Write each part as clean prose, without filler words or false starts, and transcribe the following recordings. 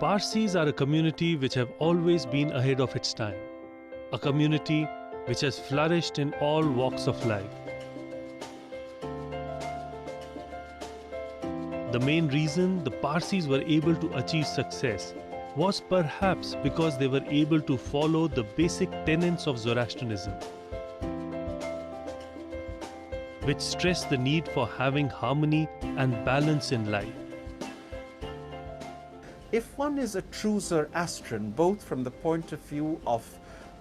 Parsis are a community which have always been ahead of its time, a community which has flourished in all walks of life. The main reason the Parsis were able to achieve success was perhaps because they were able to follow the basic tenets of Zoroastrianism, which stress the need for having harmony and balance in life. If one is a true Zoroastrian, both from the point of view of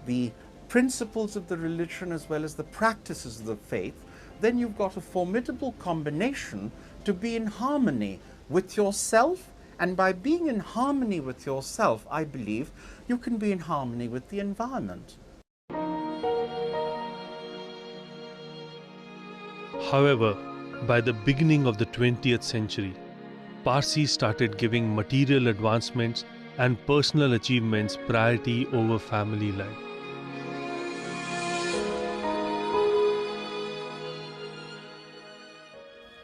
the principles of the religion as well as the practices of the faith, then you've got a formidable combination to be in harmony with yourself, and by being in harmony with yourself, I believe, you can be in harmony with the environment. However, by the beginning of the 20th century, Parsis started giving material advancements and personal achievements priority over family life.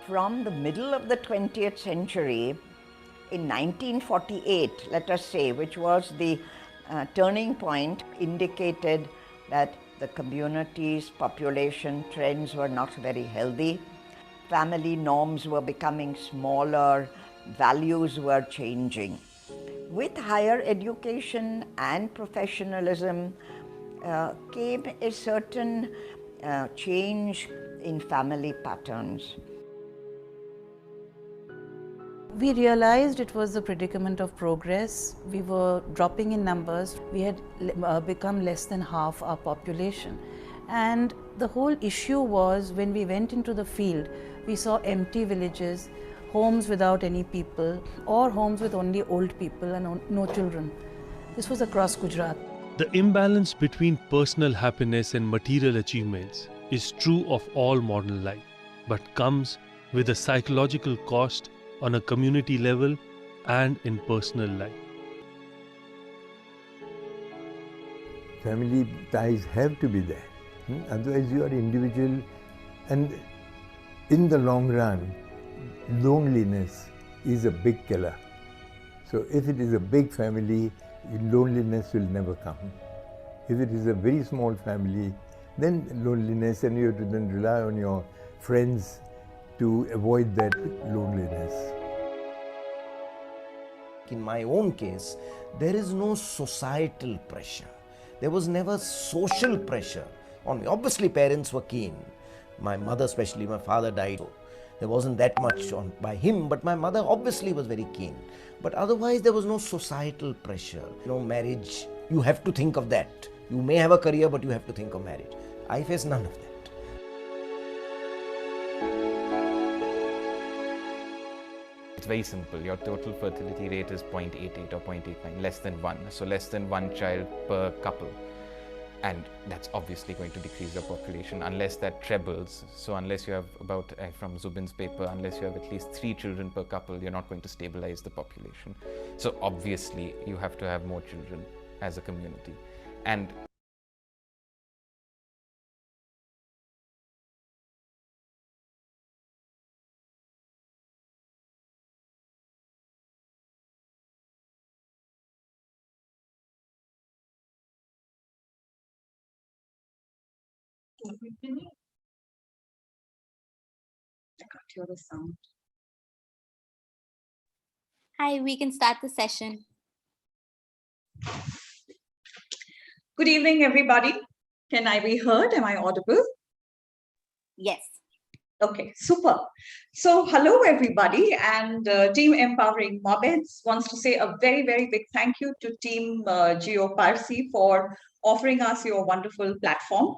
From the middle of the 20th century, in 1948, let us say, which was the turning point, indicated that the community's population trends were not very healthy. Family norms were becoming smaller, values were changing. With higher education and professionalism came a certain change in family patterns. We realized it was the predicament of progress. We were dropping in numbers. We had become less than half our population. And the whole issue was, when we went into the field, we saw empty villages, homes without any people, or homes with only old people and no children. This was across Gujarat. The imbalance between personal happiness and material achievements is true of all modern life, but comes with a psychological cost on a community level and in personal life. Family ties have to be there. Otherwise you are individual, and in the long run, loneliness is a big killer. So if it is a big family, loneliness will never come. If it is a very small family, then loneliness, and you have to then rely on your friends to avoid that loneliness. In my own case, there is no societal pressure. There was never social pressure on me. Obviously, parents were keen. My mother especially, my father died. There wasn't that much on by him, but my mother obviously was very keen. But otherwise, there was no societal pressure. Marriage, you have to think of that. You may have a career, but you have to think of marriage. I face none of that. It's very simple. Your total fertility rate is 0.88 or 0.89, less than 1. So less than 1 child per couple. And that's obviously going to decrease the population unless that trebles. So unless you have about, from Zubin's paper, unless you have at least 3 children per couple, you're not going to stabilize the population. So obviously you have to have more children as a community. And Hi, we can start the session. Good evening, everybody. Can I be heard? Am I audible? Yes. Okay, super. So hello, everybody, and Team Empowering Mobeds wants to say a very, very big thank you to Team Geo Parsi for offering us your wonderful platform.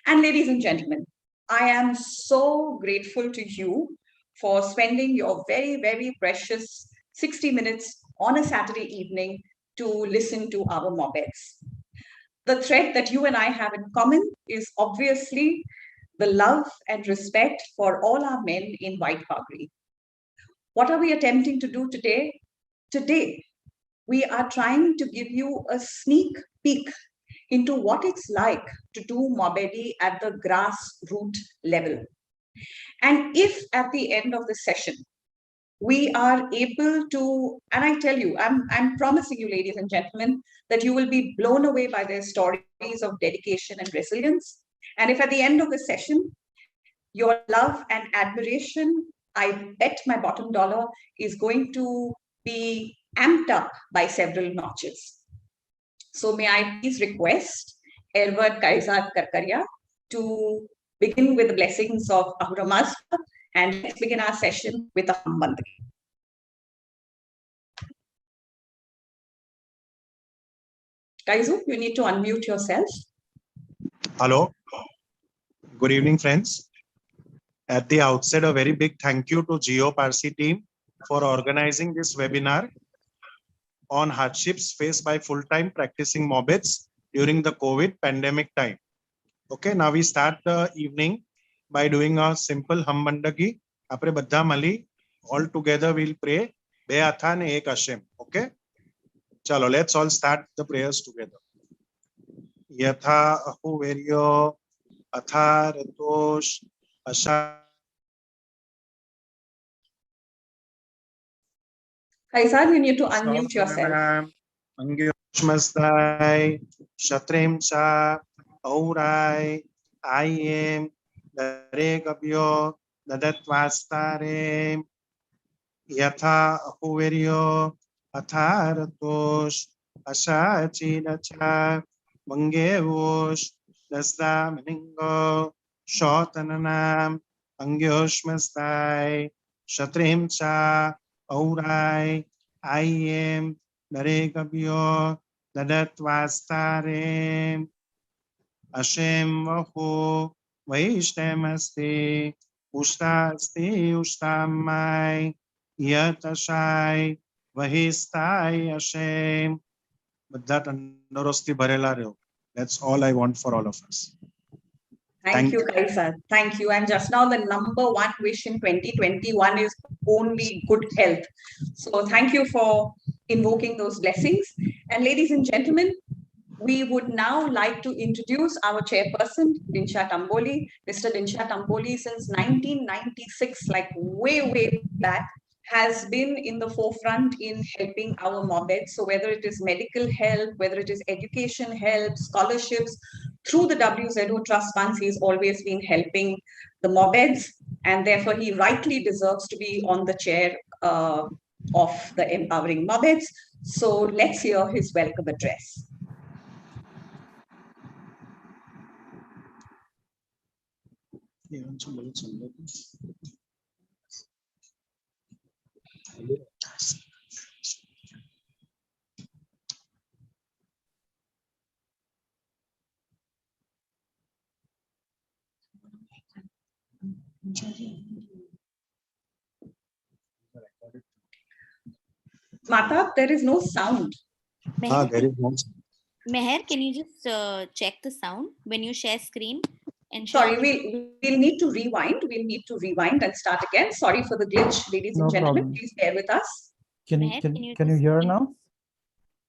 And ladies and gentlemen, I am so grateful to you for spending your very, very precious 60 minutes on a Saturday evening to listen to our Mobeds. The thread that you and I have in common is obviously the love and respect for all our men in white pagri. What are we attempting to do today? Today, we are trying to give you a sneak peek into what it's like to do Mobedi at the grassroots level. And if at the end of the session, we are able to, and I tell you, I'm promising you, ladies and gentlemen, that you will be blown away by their stories of dedication and resilience. And if at the end of the session, your love and admiration, I bet my bottom dollar, is going to be amped up by several notches. So may I please request Edward Kaizad Karkaria to begin with the blessings of Ahura Mazda, and let's begin our session with a Hambandagi. Kaizu, you need to unmute yourself. Hello. Good evening, friends. At the outset, a very big thank you to Geo Parsi team for organizing this webinar on hardships faced by full-time practicing Mobeds during the COVID pandemic time. Okay, now we start the evening by doing a simple Hambandagi. Apre badha mali, all together we'll pray. Be atha ne ek Hashem. Okay? Chalo, let's all start the prayers together. Yatha ahu veryo atha ratosh asha. Kaizad, you need to unmute yourself. Angyushmastai, Shatrim cha, Aurai, Ayem, Daregabyo, Dadatvastare, Yatha Ahuverio, Atharatosh, Ashachinacha, Mangevush, Dasda Meningo, Shotananam, Angyushmastai, Shatrim cha, Aurai, Ayem, Daregabyo, Dadatvastare, Hashem Vahu, Vaishtamaste, Ushtaste, Ushtamai, Yatashai, Vahistai, Hashem. With that, Andorosti Bharela. That's all I want for all of us. Thank you, Kaizad. Thank you. And just now, the number one wish in 2021 is only good health. So thank you for invoking those blessings. And ladies and gentlemen, we would now like to introduce our chairperson, Dinsha Tamboli. Mr. Dinsha Tamboli, since 1996, like way back, has been in the forefront in helping our Mobeds. So whether it is medical help, whether it is education help, scholarships, through the WZO Trust Funds, he's always been helping the Mobeds, and therefore he rightly deserves to be on the chair of the Empowering Mobeds. So let's hear his welcome address. Mata, there is no sound. Meher, There is no sound. Meher, can you just check the sound when you share screen? And Sorry, we'll need to rewind. We'll need to rewind and start again. Sorry for the glitch, ladies and gentlemen. Problem. Please bear with us. Can Meher, you hear now?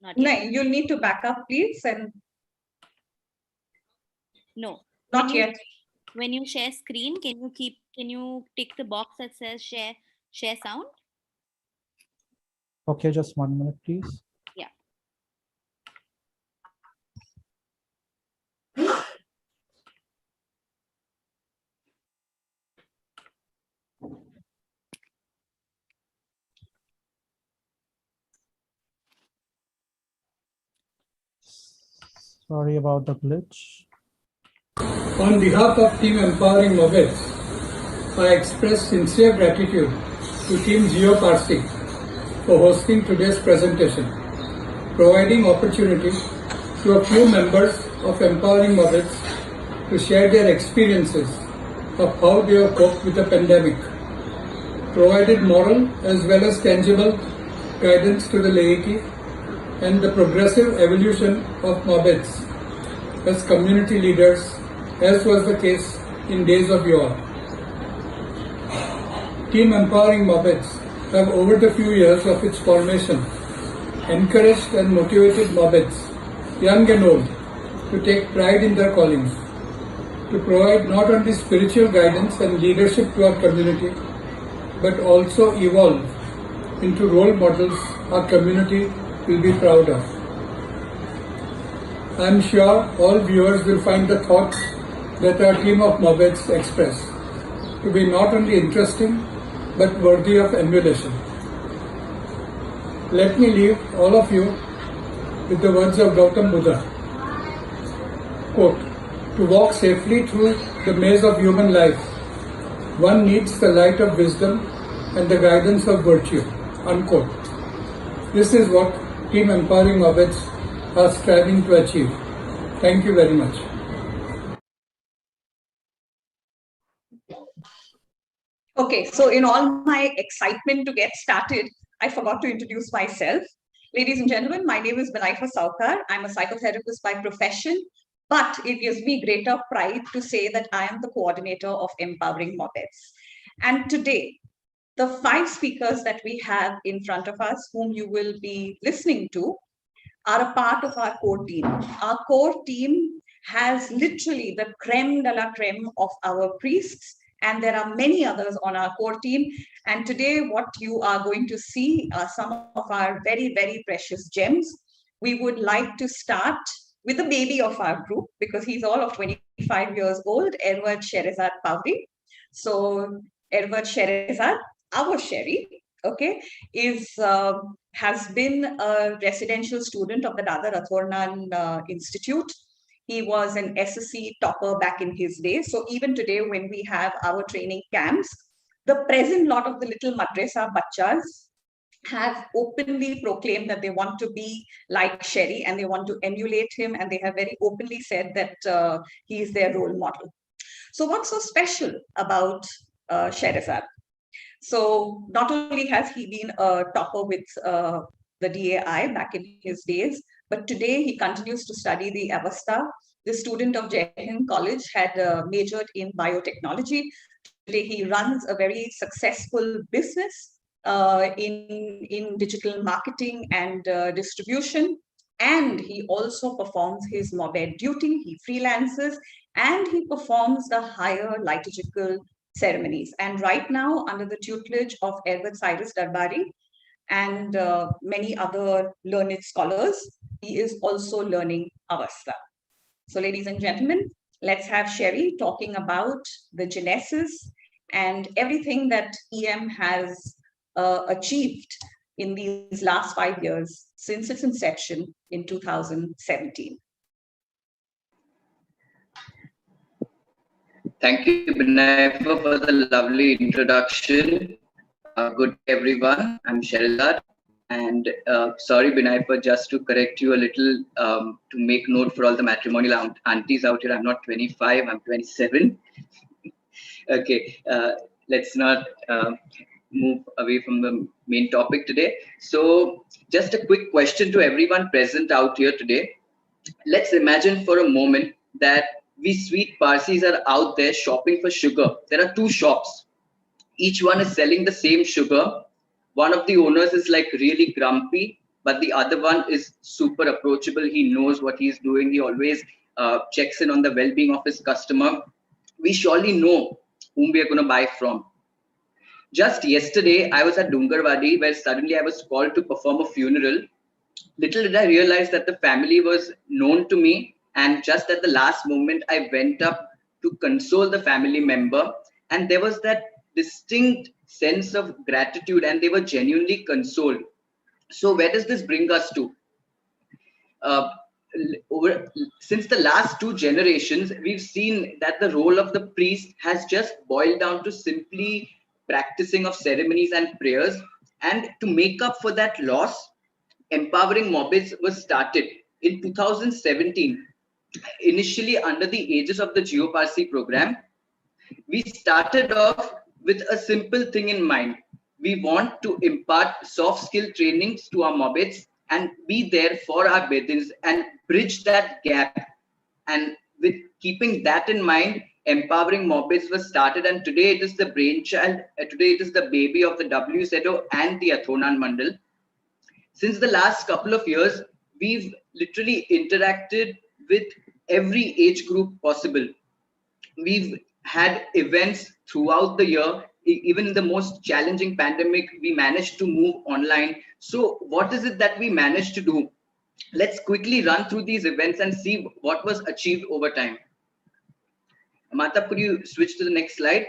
Not No, yet. you'll need to back up, please. And No. not yet. When you share screen, can you tick the box that says share sound? Okay, just 1 minute, please. Yeah. Sorry about the glitch. On behalf of Team Empowering Mobeds, I express sincere gratitude to Team Geo Parsi for hosting today's presentation, providing opportunity to a few members of Empowering Mobeds to share their experiences of how they have coped with the pandemic, provided moral as well as tangible guidance to the laity, and the progressive evolution of Mobeds as community leaders, as was the case in days of yore. Team Empowering Mobeds have, over the few years of its formation, encouraged and motivated Mobeds, young and old, to take pride in their callings, to provide not only spiritual guidance and leadership to our community, but also evolve into role models our community will be proud of. I am sure all viewers will find the thoughts that our team of Mobeds express to be not only interesting but worthy of emulation. Let me leave all of you with the words of Gautam Buddha. Quote, "To walk safely through the maze of human life, one needs the light of wisdom and the guidance of virtue." Unquote. This is what Team Empowering Mobeds are striving to achieve. Thank you very much. Okay, so in all my excitement to get started, I forgot to introduce myself. Ladies and gentlemen, my name is Binaifa Saukar. I'm a psychotherapist by profession, but it gives me greater pride to say that I am the coordinator of Empowering Mobeds. And today, the 5 speakers that we have in front of us, whom you will be listening to, are a part of our core team. Our core team has literally the creme de la creme of our priests, and there are many others on our core team. And today, what you are going to see are some of our very, very precious gems. We would like to start with the baby of our group, because he's all of 25 years old, Edward Sherazad Pauri. So, Edward Sherazad, our Sherry, okay, has been a residential student of the Dada Rathornan Institute. He was an SSC topper back in his day. So even today, when we have our training camps, the present lot of the little madrasa bachas have openly proclaimed that they want to be like Sherry and they want to emulate him, and they have very openly said that he is their role model. So what's so special about Sherazad? So not only has he been a topper with the DAI back in his days, but today he continues to study the Avastha. The student of Jai Hind College had majored in biotechnology. Today he runs a very successful business in digital marketing and distribution. And he also performs his Mobed duty. He freelances and he performs the higher liturgical ceremonies. And right now, under the tutelage of Edward Cyrus Darbari and many other learned scholars, he is also learning Avastha. So ladies and gentlemen, let's have Sherry talking about the genesis and everything that EM has achieved in these last 5 years since its inception in 2017. Thank you, Binaifa, for the lovely introduction. Good day, everyone. I'm Sherazad. And sorry, Binaifa, just to correct you a little, to make note for all the matrimonial aunties out here, I'm not 25, I'm 27. Okay, let's not move away from the main topic today. So just a quick question to everyone present out here today. Let's imagine for a moment that we sweet Parsis are out there shopping for sugar. There are 2 shops. Each one is selling the same sugar. One of the owners is like really grumpy, but the other one is super approachable. He knows what he's doing. He always checks in on the well-being of his customer. We surely know whom we are going to buy from. Just yesterday, I was at Dungarwadi, where suddenly I was called to perform a funeral. Little did I realize that the family was known to me, and just at the last moment, I went up to console the family member, and there was that distinct sense of gratitude, and they were genuinely consoled. So where does this bring us to? Since the last 2 generations, we've seen that the role of the priest has just boiled down to simply practicing of ceremonies and prayers. And to make up for that loss, Empowering Mobeds was started in 2017, initially under the aegis of the GeoParsi program. We started off with a simple thing in mind. We want to impart soft skill trainings to our Mobeds and be there for our Bedins and bridge that gap. And with keeping that in mind, Empowering Mobeds was started, and today it is the brainchild, today it is the baby of the WSEDO and the Athonan Mandal. Since the last couple of years, we've literally interacted with every age group possible. We've had events throughout the year even in the most challenging pandemic, we managed to move online. So what is it that we managed to do? Let's quickly run through these events and see what was achieved over time. Matab, could you switch to the next slide?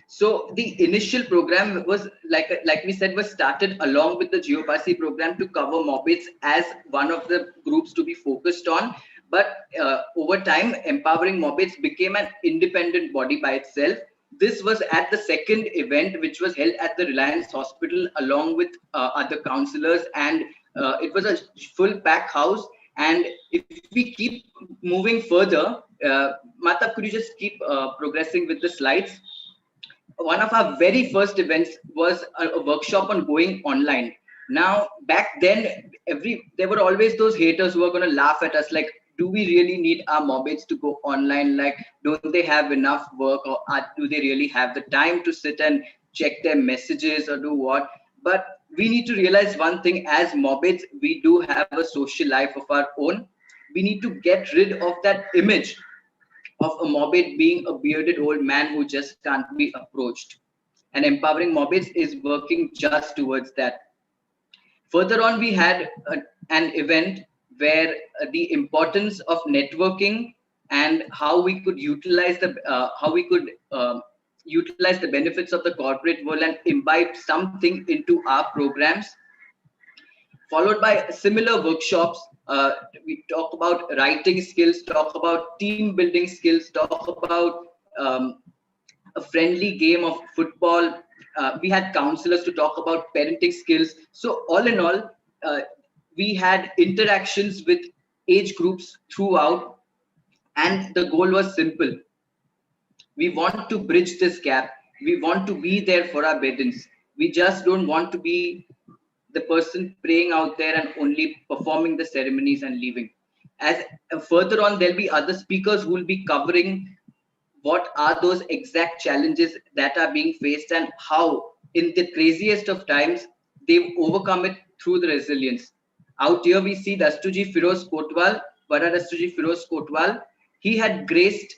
So the initial program was like we said was started along with the GeoParsi program to cover Mobeds as one of the groups to be focused on. But over time, Empowering Mobeds became an independent body by itself. This was at the second event, which was held at the Reliance Hospital along with other counselors, and it was a full pack house. And if we keep moving further, Matab, could you just keep progressing with the slides? One of our very first events was a workshop on going online. Now, back then, there were always those haters who were going to laugh at us, like, do we really need our Mobeds to go online? Like, don't they have enough work, or do they really have the time to sit and check their messages or do what? But we need to realize one thing: as Mobeds, we do have a social life of our own. We need to get rid of that image of a Mobed being a bearded old man who just can't be approached. And Empowering Mobeds is working just towards that. Further on, we had an event where the importance of networking and how we could utilize utilize the benefits of the corporate world and imbibe something into our programs, followed by similar workshops. We talk about writing skills, talk about team building skills, talk about a friendly game of football. We had counselors to talk about parenting skills. So all in all, we had interactions with age groups throughout, and the goal was simple. We want to bridge this gap. We want to be there for our bedins. We just don't want to be the person praying out there and only performing the ceremonies and leaving. As further on, there'll be other speakers who will be covering what are those exact challenges that are being faced and how, in the craziest of times, they've overcome it through the resilience. Out here, we see Dastuji Firoz Kotwal, Vada Dastuji Firoz Kotwal. He had graced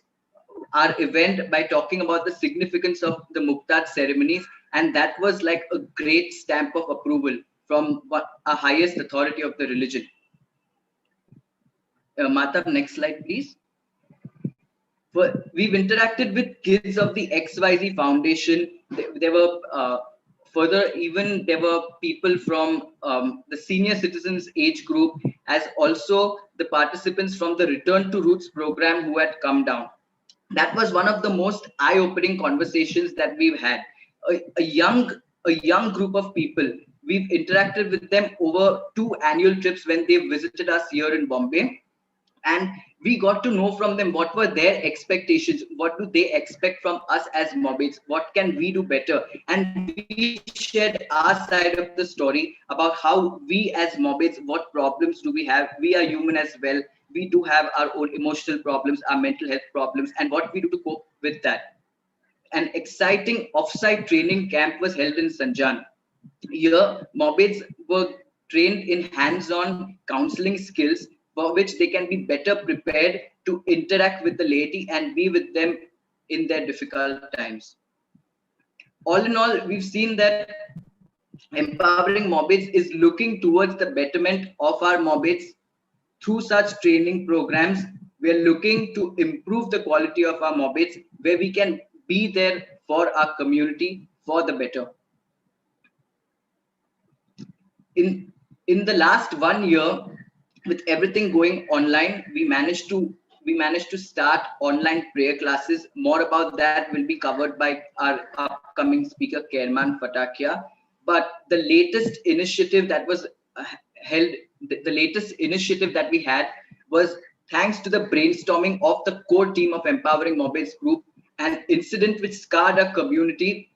our event by talking about the significance of the Muktat ceremonies, and that was like a great stamp of approval from a highest authority of the religion. Matab, next slide, please. We've interacted with kids of the XYZ Foundation. There were there were people from the senior citizens age group, as also the participants from the Return to Roots program who had come down. That was one of the most eye-opening conversations that we've had. A young group of people. We've interacted with them over 2 annual trips when they visited us here in Bombay. And we got to know from them what were their expectations, what do they expect from us as Mobeds, what can we do better. And we shared our side of the story about how we as Mobeds, what problems do we have. We are human as well. We do have our own emotional problems, our mental health problems, and what we do to cope with that. An exciting offsite training camp was held in Sanjan. Here, Mobeds were trained in hands-on counseling skills for which they can be better prepared to interact with the laity and be with them in their difficult times. All in all, we've seen that Empowering Mobeds is looking towards the betterment of our Mobeds through such training programs. We're looking to improve the quality of our Mobeds, where we can be there for our community for the better. In the last 1 year, with everything going online, we managed to start online prayer classes. More about that will be covered by our upcoming speaker, Kerman Fatakia. But the latest initiative that was held, the latest initiative that we had was thanks to the brainstorming of the core team of Empowering Mobeds Group, an incident which scarred our community.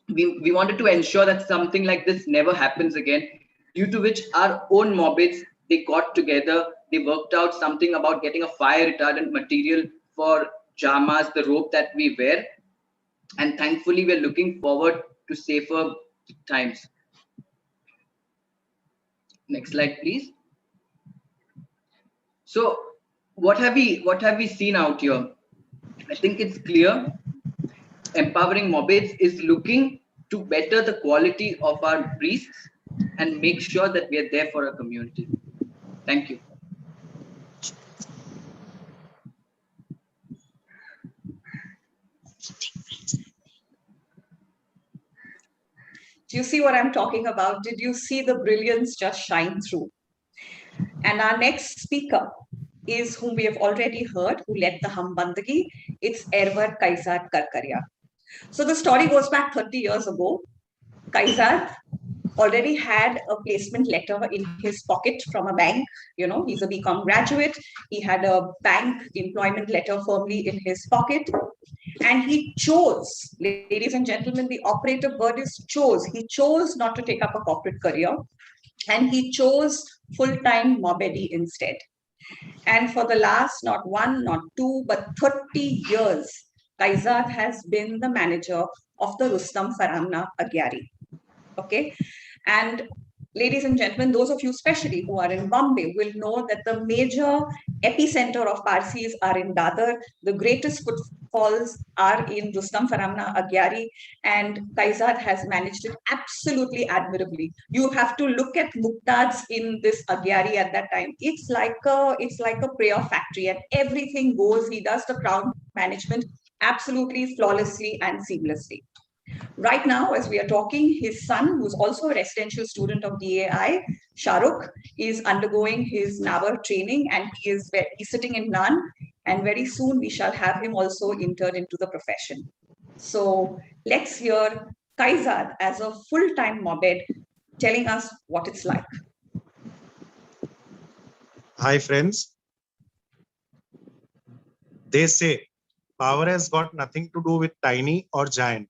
We wanted to ensure that something like this never happens again, due to which our own Mobeds, they got together, they worked out something about getting a fire retardant material for jamas, the rope that we wear. And thankfully, we're looking forward to safer times. Next slide, please. So what have we seen out here? I think it's clear. Empowering Mobeds is looking to better the quality of our priests and make sure that we are there for our community. Thank you. Do you see what I'm talking about? Did you see the brilliance just shine through? And our next speaker is whom we have already heard, who led the Hum Bandagi. It's Erwar Kaizad Karkaria. So the story goes back 30 years ago. Kaizad already had a placement letter in his pocket from a bank. You know, he's a BCom graduate. He had a bank employment letter firmly in his pocket. And he chose, ladies and gentlemen, the operative word is chose. He chose not to take up a corporate career, and he chose full-time Mobedi instead. And for the last not one, not two, but 30 years, Kaizad has been the manager of the Rustam Faramna Agyari. Okay. And ladies and gentlemen, those of you especially who are in Bombay will know that the major epicenter of Parsis are in Dadar. The greatest footfalls are in Rustam Faramna Agyari, and Kaizad has managed it absolutely admirably. You have to look at Muktads in this Agyari at that time. It's like a prayer factory, and everything goes. He does the crowd management absolutely flawlessly and seamlessly. Right now, as we are talking, his son, who's also a residential student of DAI, Shahrukh, is undergoing his Navar training, and he's sitting in Nan, and very soon we shall have him also entered into the profession. So let's hear Kaizad as a full-time Mobed telling us what it's like. Hi friends. They say power has got nothing to do with tiny or giant.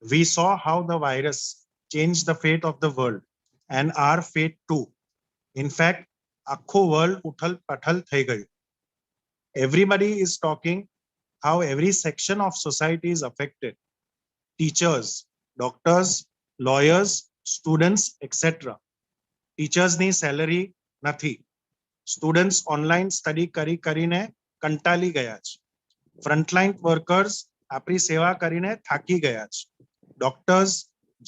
We saw how the virus changed the fate of the world and our fate too. In fact, akho world uthal pathal thai gayu. Everybody is talking how every section of society is affected. Teachers, doctors, lawyers, students, etc. Teachers ni salary nathi. Students online study કરી કરીને કંટાળી ગયા છે. Frontline workers આપણી સેવા કરીને થાકી ગયા છે. Doctors,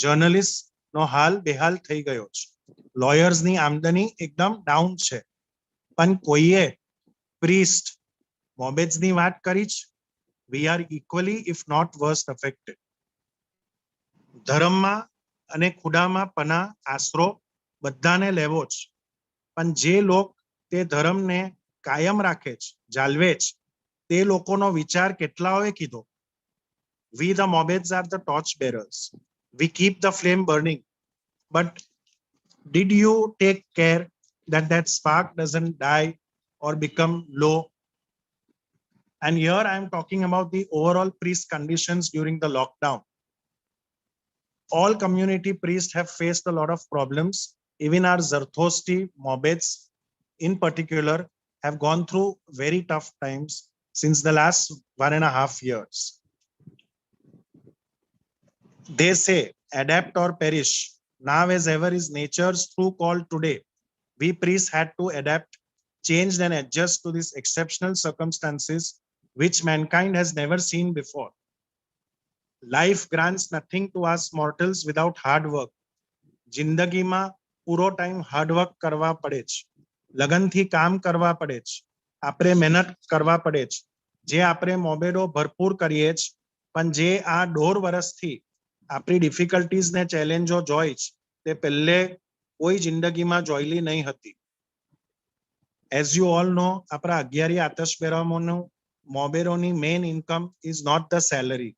journalists નો હાલ બેહાલ થઈ ગયો છે. Lawyers ની આમદની એકદમ ડાઉન છે. પણ કોઈએ priest, Mobeds ની વાત કરી છે. We are equally if not worse affected. ધર્મમાં અને ખુદામાં પના આશરો બધાને લેવો છે. પણ જે લોક તે ધર્મને કાયમ રાખે છે, જાળવે છે, તે લોકોનો વિચાર કેટલાઓએ કીધો. We the Mobeds are the torch bearers. We keep the flame burning. But did you take care that that spark doesn't die or become low? And here I am talking about the overall priest conditions during the lockdown. All community priests have faced a lot of problems. Even our Zarthosti Mobeds in particular have gone through very tough times since the last 1.5 years. They say, adapt or perish. Now as ever is nature's true call today. We priests had to adapt, change and adjust to these exceptional circumstances which mankind has never seen before. Life grants nothing to us mortals without hard work. Jindagima પૂરો time hard work કરવા પડે છે. લગનથી કામ કરવા પડે છે. આપણે મહેનત કરવા પડે છે. જે આપણે મોબેડો ભરપૂર કરીએ છે, પણ જે આ 1.5 વર્ષથી આપણી ડિફિકલ્ટીઝ ને ચેલેન્જો જોઈ છે, તે પહેલે કોઈ જિંદગીમાં જોયેલી નહીં હતી. As you all know, આપણા 11 આતશબેરામોનું મોબેરોની main income is not the salary.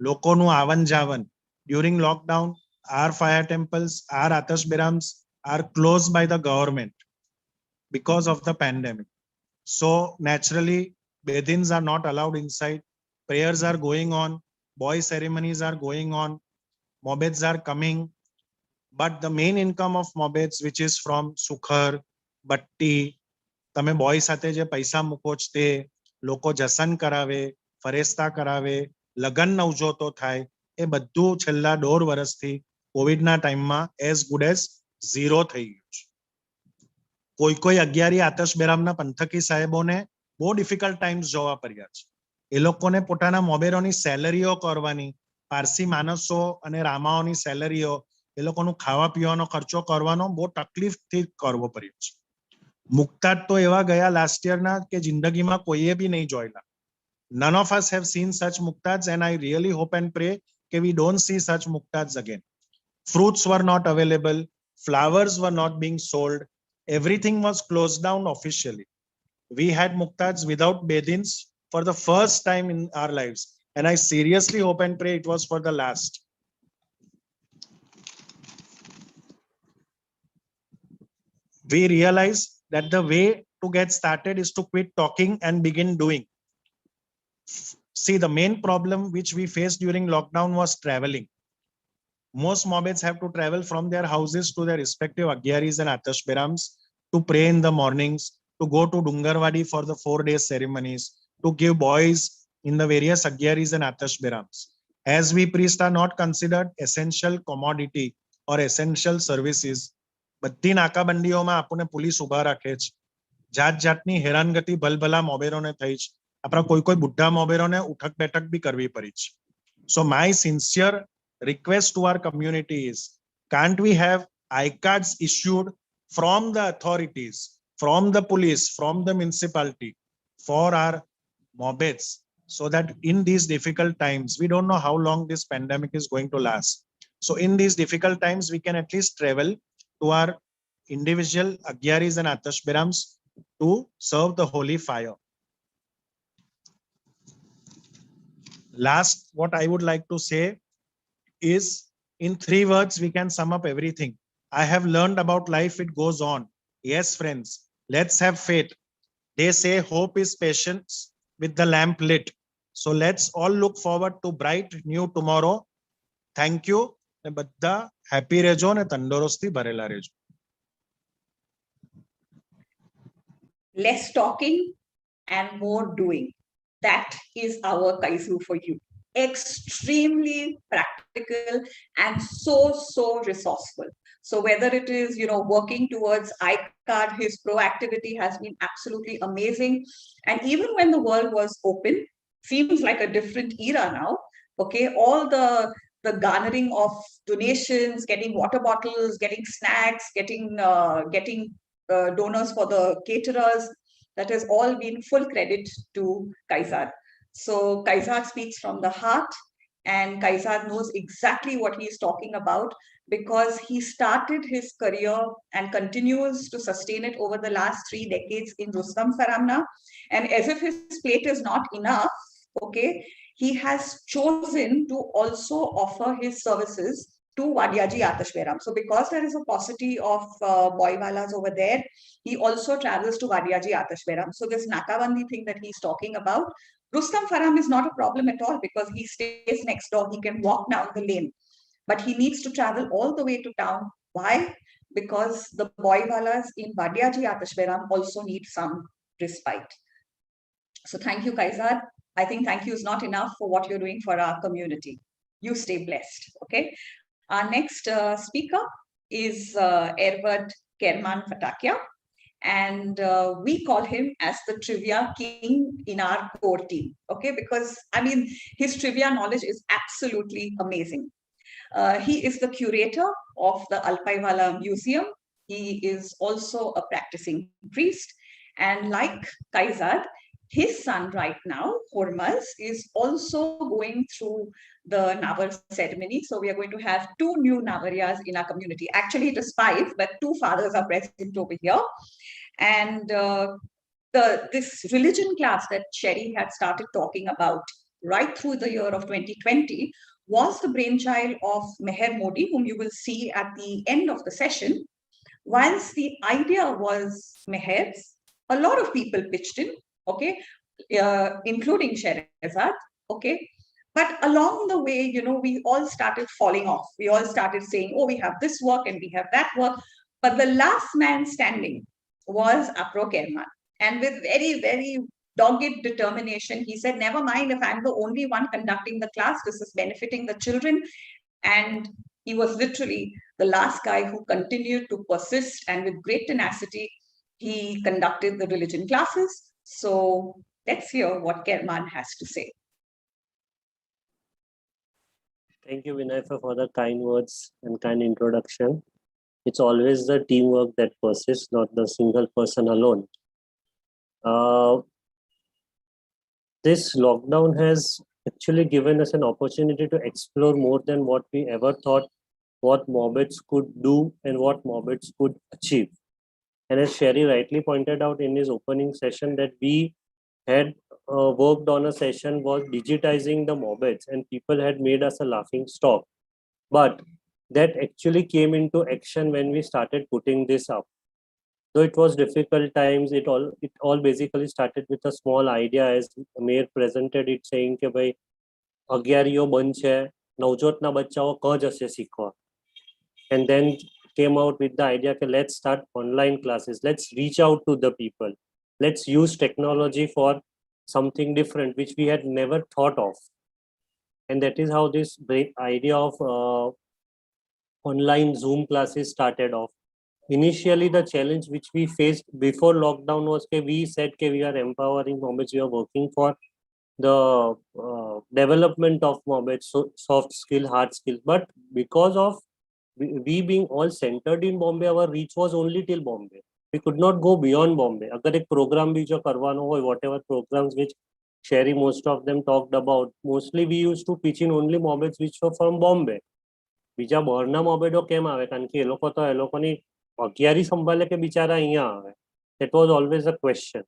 લોકોનું આવન જાવન. During lockdown, our fire temples, our Atashberams are closed by the government because of the pandemic. So naturally, bedins are not allowed inside. Prayers are going on. Boy ceremonies are going on. Mobeds are coming. But the main income of Mobeds, which is from Sukhar, Batti, તમે boy સાથે જે પૈસા મૂકો છો તે લોકો જસન કરાવે, ફરેસ્તા કરાવે, લગન નવજોતો થાય, એ બધું છેલ્લા 1.5 વર્ષથી કોવિડના ટાઈમમાં એઝ ગુડ એઝ ઝીરો થઈ ગયું છે. કોઈ અગિયારી આતશબેરામના પંથકી સાહેબોને બહુ ડિફિકલ્ટ ટાઈમ્સ જોવા પડ્યા છે. એ લોકોને પોતાના મોબેરોની સેલરીઓ કરવાની, પારસી માણસો અને રામાઓની સેલરીઓ, એ લોકોનું ખાવા પીવાનો ખર્ચો કરવાનો બહુ તકલીફથી કરવો પડ્યો છે. મુક્તાજ તો એવા ગયા લાસ્ટ યરના કે જિંદગીમાં કોઈએ બી નહીં જોયેલા. None of us have seen such muktads, and I really hope and pray that we don't see such muktads again. Fruits were not available, flowers were not being sold, everything was closed down officially. We had muktads without bedins for the first time in our lives, and I seriously hope and pray it was for the last. We realized that the way to get started is to quit talking and begin doing. See, the main problem which we faced during lockdown was traveling. Most Mobeds have to travel from their houses to their respective Agyaris and Atashberams to pray in the mornings, to go to Dungarwadi for the 4-day ceremonies, to give boys in the various Agyaris and Atashberams. As we priests are not considered essential commodity or essential services, બધી નાકાબંધીઓમાં આપણને police ઉભા રાખે છે. જાત જાતની હેરાનગતિ ભલભલા મોબેરોને થઈ છે. આપણા કોઈ બુઢા મોબેરોને ઉઠક બેઠક બી કરવી પડી છે. So my sincere request to our community is, can't we have I-cards issued from the authorities, from the police, from the municipality for our Mobeds, so that in these difficult times, we don't know how long this pandemic is going to last. So in these difficult times, we can at least travel to our individual Agyaris and Atashberams to serve the holy fire. Last, what I would like to say is, in 3 words, we can sum up everything. I have learned about life, it goes on. Yes, friends, let's have faith. They say hope is patience with the lamp lit. So let's all look forward to bright new tomorrow. Thank you. બધા happy રહેજો ને તંદુરસ્તી ભરેલા રહેજો. Less talking and more doing. That is our Kaizu for you. Extremely practical and so resourceful. So whether it is, working towards I-card, his proactivity has been absolutely amazing. And even when the world was open, seems like a different era now. Okay, all the garnering of donations, getting water bottles, getting snacks, getting donors for the caterers, that has all been full credit to Kaizad. So Kaizad speaks from the heart, and Kaizad knows exactly what he is talking about, because he started his career and continues to sustain it over the last 3 decades in Rustam Faramna. And as if his plate is not enough, okay, he has chosen to also offer his services to Wadiyaji Atashberam. So because there is a paucity of boywalas over there, he also travels to Wadiyaji Atashberam. So this Nakabandi thing that he's talking about, Rustam Faram is not a problem at all, because he stays next door. He can walk down the lane. But he needs to travel all the way to town. Why? Because the boywalas in Wadiyaji Atashberam also need some respite. So thank you, Kaizad. I think thank you is not enough for what you're doing for our community. You stay blessed, okay? Our next speaker is Erward Kerman Fatakia, and we call him as the trivia king in our core team, okay? Because, his trivia knowledge is absolutely amazing. He is the curator of the Alpaiwala Museum. He is also a practicing priest, and like Kaizad, his son right now, Hormaz, is also going through the Navar ceremony. So we are going to have 2 new Navariyas in our community. Actually, it is 5, but 2 fathers are present over here. And this religion class that Sherry had started talking about right through the year of 2020 was the brainchild of Meher Modi, whom you will see at the end of the session. Once the idea was Meher's, a lot of people pitched in, okay, including Sherazad, okay. But along the way, we all started falling off. We all started saying, oh, we have this work and we have that work. But the last man standing was Apro Kerman. And with very, very dogged determination, he said, never mind if I'm the only one conducting the class, this is benefiting the children. And he was literally the last guy who continued to persist, and with great tenacity, He conducted the religion classes. So let's hear what Kerman has to say. Thank you, Vinay, for the kind words and kind introduction. It's always the teamwork that persists, not the single person alone. This lockdown has actually given us an opportunity to explore more than what we ever thought what Mobeds could do and what Mobeds could achieve. And as Sherry rightly pointed out in his opening session, that we had worked on a session was digitizing the Mobeds, and people had made us a laughing stock. But that actually came into action when we started putting this up. Though it was difficult times, it all basically started with a small idea, as Mayor presented it, saying કે ભાઈ અગિયારીઓ બંધ છે, નવજોતના બચ્ચાઓ ક જશે શીખવા. And then came out with the idea that let's start online classes, let's reach out to the people, let's use technology for something different which we had never thought of. And that is how this idea of online Zoom classes started off. Initially, the challenge which we faced before lockdown was that we said that we are empowering Mobeds, we are working for the development of Mobeds, so soft skill, hard skill. But because of we being all centered in Bombay, our reach was only till Bombay. We could not go beyond Bombay. अगर एक program भी जो करवाना हो, whatever programs which Sherry most of them talked about, mostly we used to pitch in only Mobeds which were from Bombay. બીજા બહારના મોબેડો કેમ આવે કારણ કે એ લોકોની અગિયારી સંભાળે કે બિચારા અહીંયા આવે. That was always a question.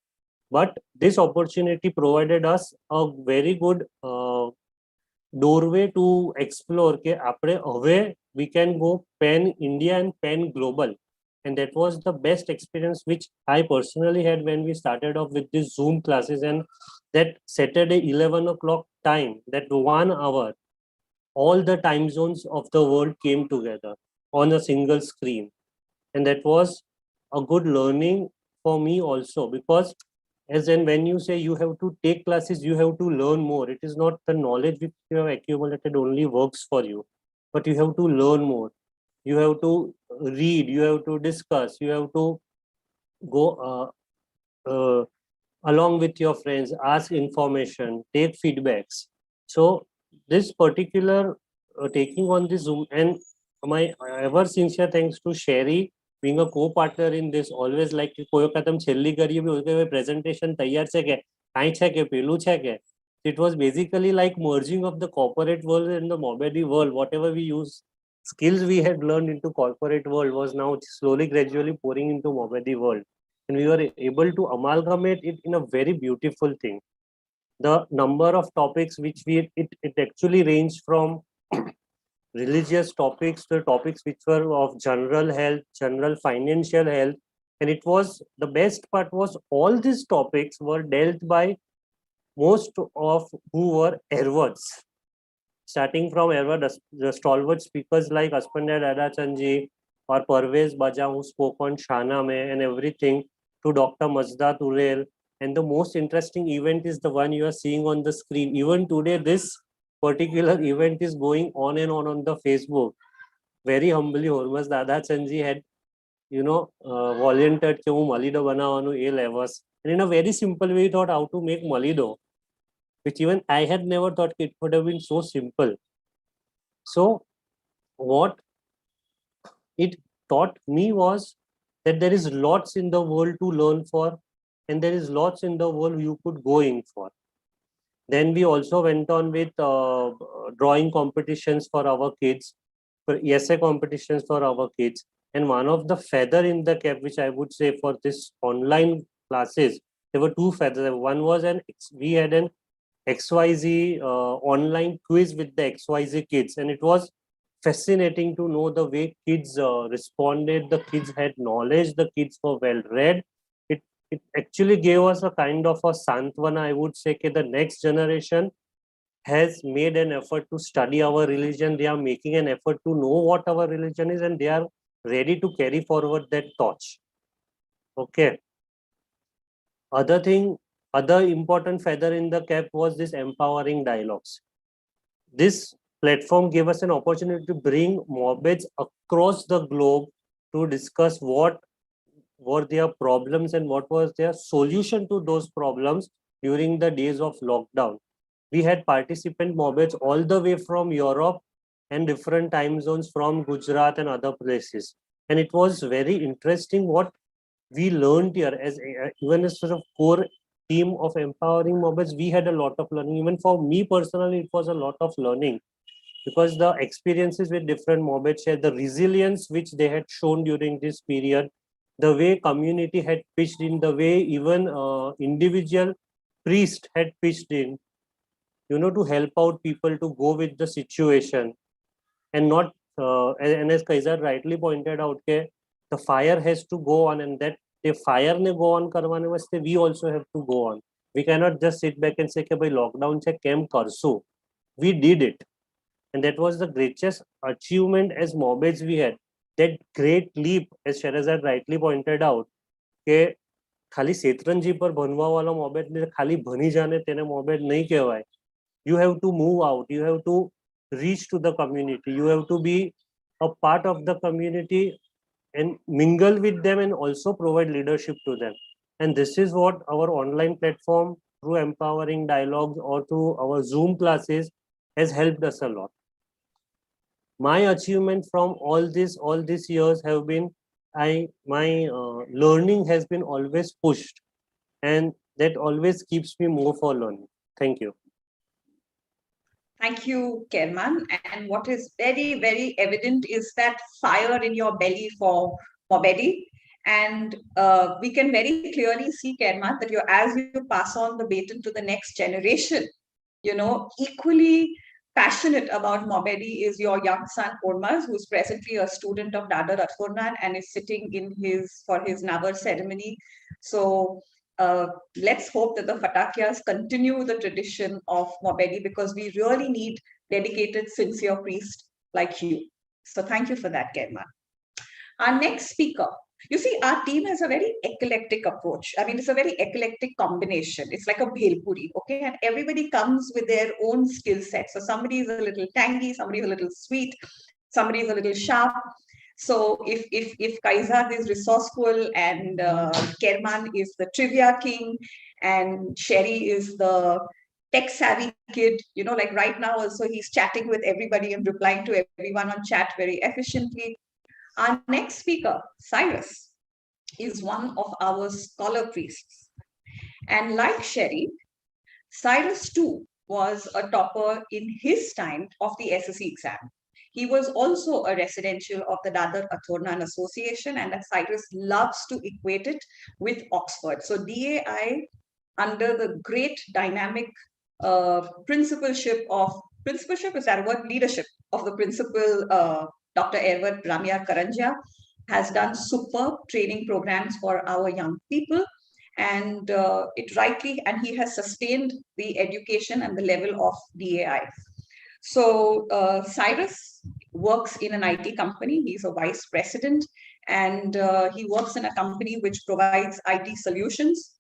But this opportunity provided us a very good doorway to explore કે આપણે હવે we can go pan India and pan global. And that was the best experience which I personally had when we started off with these Zoom classes. And that Saturday 11 o'clock time, that 1 hour, all the time zones of the world came together on a single screen. And that was a good learning for me also, because as in when you say you have to take classes, you have to learn more. It is not the knowledge which you have accumulated only works for you, but you have to learn more. You have to read, you have to discuss, you have to go along with your friends, ask information, take feedbacks. So this particular taking on this Zoom, and my ever sincere thanks to Sherry being a co-partner in this, always like કોઈ વખત તમે છેલ્લી કરીએ બી કે presentation તૈયાર છે કે કાંઈ છે કે પેલું છે કે. It was basically like merging of the corporate world and the Mobedi world. Whatever we use, skills we had learned into corporate world was now slowly gradually pouring into Mobedi world, and we were able to amalgamate it in a very beautiful thing. The number of topics which it actually ranged from religious topics to topics which were of general health, general financial health. And it was, the best part was, all these topics were dealt by most of who were airwords, starting from airword, the stalwart speakers like Aspanda Dadachanji or Parvez Baja, who spoke on Shahnameh and everything, to Dr. Majda Turel. And the most interesting event is the one you are seeing on the screen. Even today, this particular event is going on and on the Facebook. Very humbly, Hormuz Dadachanji had, volunteered કે હું મલીડો બનાવવાનું એ લેવસ. And in a very simple way, he thought how to make malido, which even I had never thought it would have been so simple. So what it taught me was that there is lots in the world to learn for, and there is lots in the world you could go in for. Then we also went on with drawing competitions for our kids, for essay competitions for our kids. And one of the feather in the cap, which I would say for this online classes, there were two feathers. One was we had an XYZ online quiz with the XYZ kids, and it was fascinating to know the way kids responded. The kids had knowledge, the kids were well read. It actually gave us a kind of a santvana, I would say, that the next generation has made an effort to study our religion. They are making an effort to know what our religion is, and they are ready to carry forward that torch. Okay. Other important feather in the cap was this empowering dialogues. This platform gave us an opportunity to bring Mobeds across the globe to discuss what were their problems and what was their solution to those problems during the days of lockdown. We had participant Mobeds all the way from Europe and different time zones from Gujarat and other places. And it was very interesting what we learned here as even as sort of core team of empowering Mobeds. We had a lot of learning. Even for me personally, it was a lot of learning because the experiences with different Mobeds share, the resilience which they had shown during this period, the way community had pitched in, the way even individual priest had pitched in, to help out people to go with the situation and not, and as Kaiser rightly pointed out, the fire has to go on, and that the fire ne go on karwane vaste, we also have to go on. We cannot just sit back and say, "Bhai, lockdown che kem karsu." We did it. And that was the greatest achievement as Mobeds we had. That great leap, as Sherazad rightly pointed out, કે ખાલી શેતરંજી પર ભણવા વાળો મોબેડ ને ખાલી ભણી જાને તેને મોબેડ નહીં કહેવાય. You have to move out. You have to reach to the community. You have to be a part of the community and mingle with them and also provide leadership to them. And this is what our online platform through empowering dialogues or through our Zoom classes has helped us a lot. My achievement from all these years have been my learning has been always pushed, and that always keeps me more for learning. Thank you. Thank you, Kerman. And what is very, very evident is that fire in your belly for Mobedi. And we can very clearly see, Kerman, that as you pass on the baton to the next generation, equally passionate about Mobedi is your young son, Ormaz, who's presently a student of Dadar Atfornan and is sitting for his Navar ceremony. So let's hope that the Fatakias continue the tradition of Mobedi, because we really need dedicated, sincere priests like you. So thank you for that, Kerman. Our next speaker. You see, our team has a very eclectic approach. I mean, it's a very eclectic combination. It's like a bhelpuri, okay? And everybody comes with their own skill set. So somebody is a little tangy, somebody is a little sweet, somebody is a little sharp. So if Kaizad is resourceful and Kerman is the trivia king and Sherry is the tech savvy kid, like right now also he's chatting with everybody and replying to everyone on chat very efficiently. Our next speaker, Cyrus, is one of our scholar priests. And like Sherry, Cyrus too was a topper in his time of the SSC exam. He was also a residential of the Dadar Attornan Association, and that Cyrus loves to equate it with Oxford. So DAI, under the great dynamic leadership of the principal, Dr. Erwat Ramya Karanjia, has done superb training programs for our young people. And he has sustained the education and the level of DAI. So Cyrus works in an IT company. He's a vice president, and he works in a company which provides IT solutions.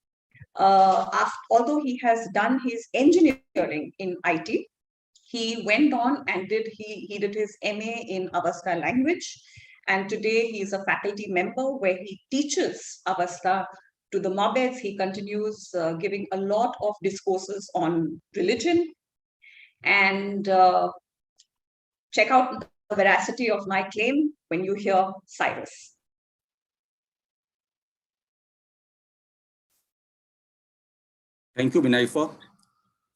Although he has done his engineering in IT, he went on and did his MA in Avasta language. And today he's a faculty member where he teaches Avasta to the Mobeds. He continues giving a lot of discourses on religion. And check out the veracity of my claim when you hear Cyrus. Thank you, Vinayfa.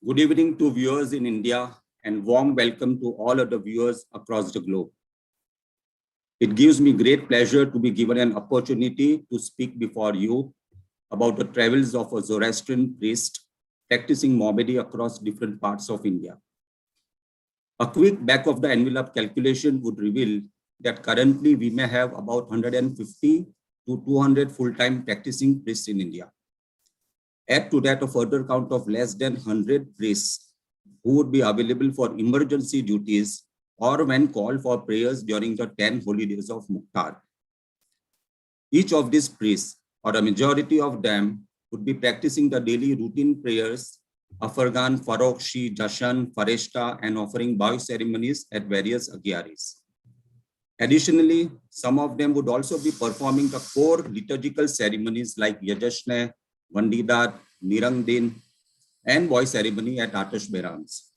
Good evening to viewers in India and warm welcome to all other viewers across the globe. It gives me great pleasure to be given an opportunity to speak before you about the travels of a Zoroastrian priest practicing Mobedi across different parts of India. A quick back of the envelope calculation would reveal that currently we may have about 150 to 200 full-time practicing priests in India. Add to that a further count of less than 100 priests who would be available for emergency duties or when called for prayers during the 10 holy days of Mukhtar. Each of these priests, or a majority of them, would be practicing the daily routine prayers, Afargan, Farokshi, Jashan, Fareshta, and offering bow ceremonies at various agyaris. Additionally, some of them would also be performing the core liturgical ceremonies like Yajashne, Vandidat, Nirangdin, and voice ceremony at Atash Berams.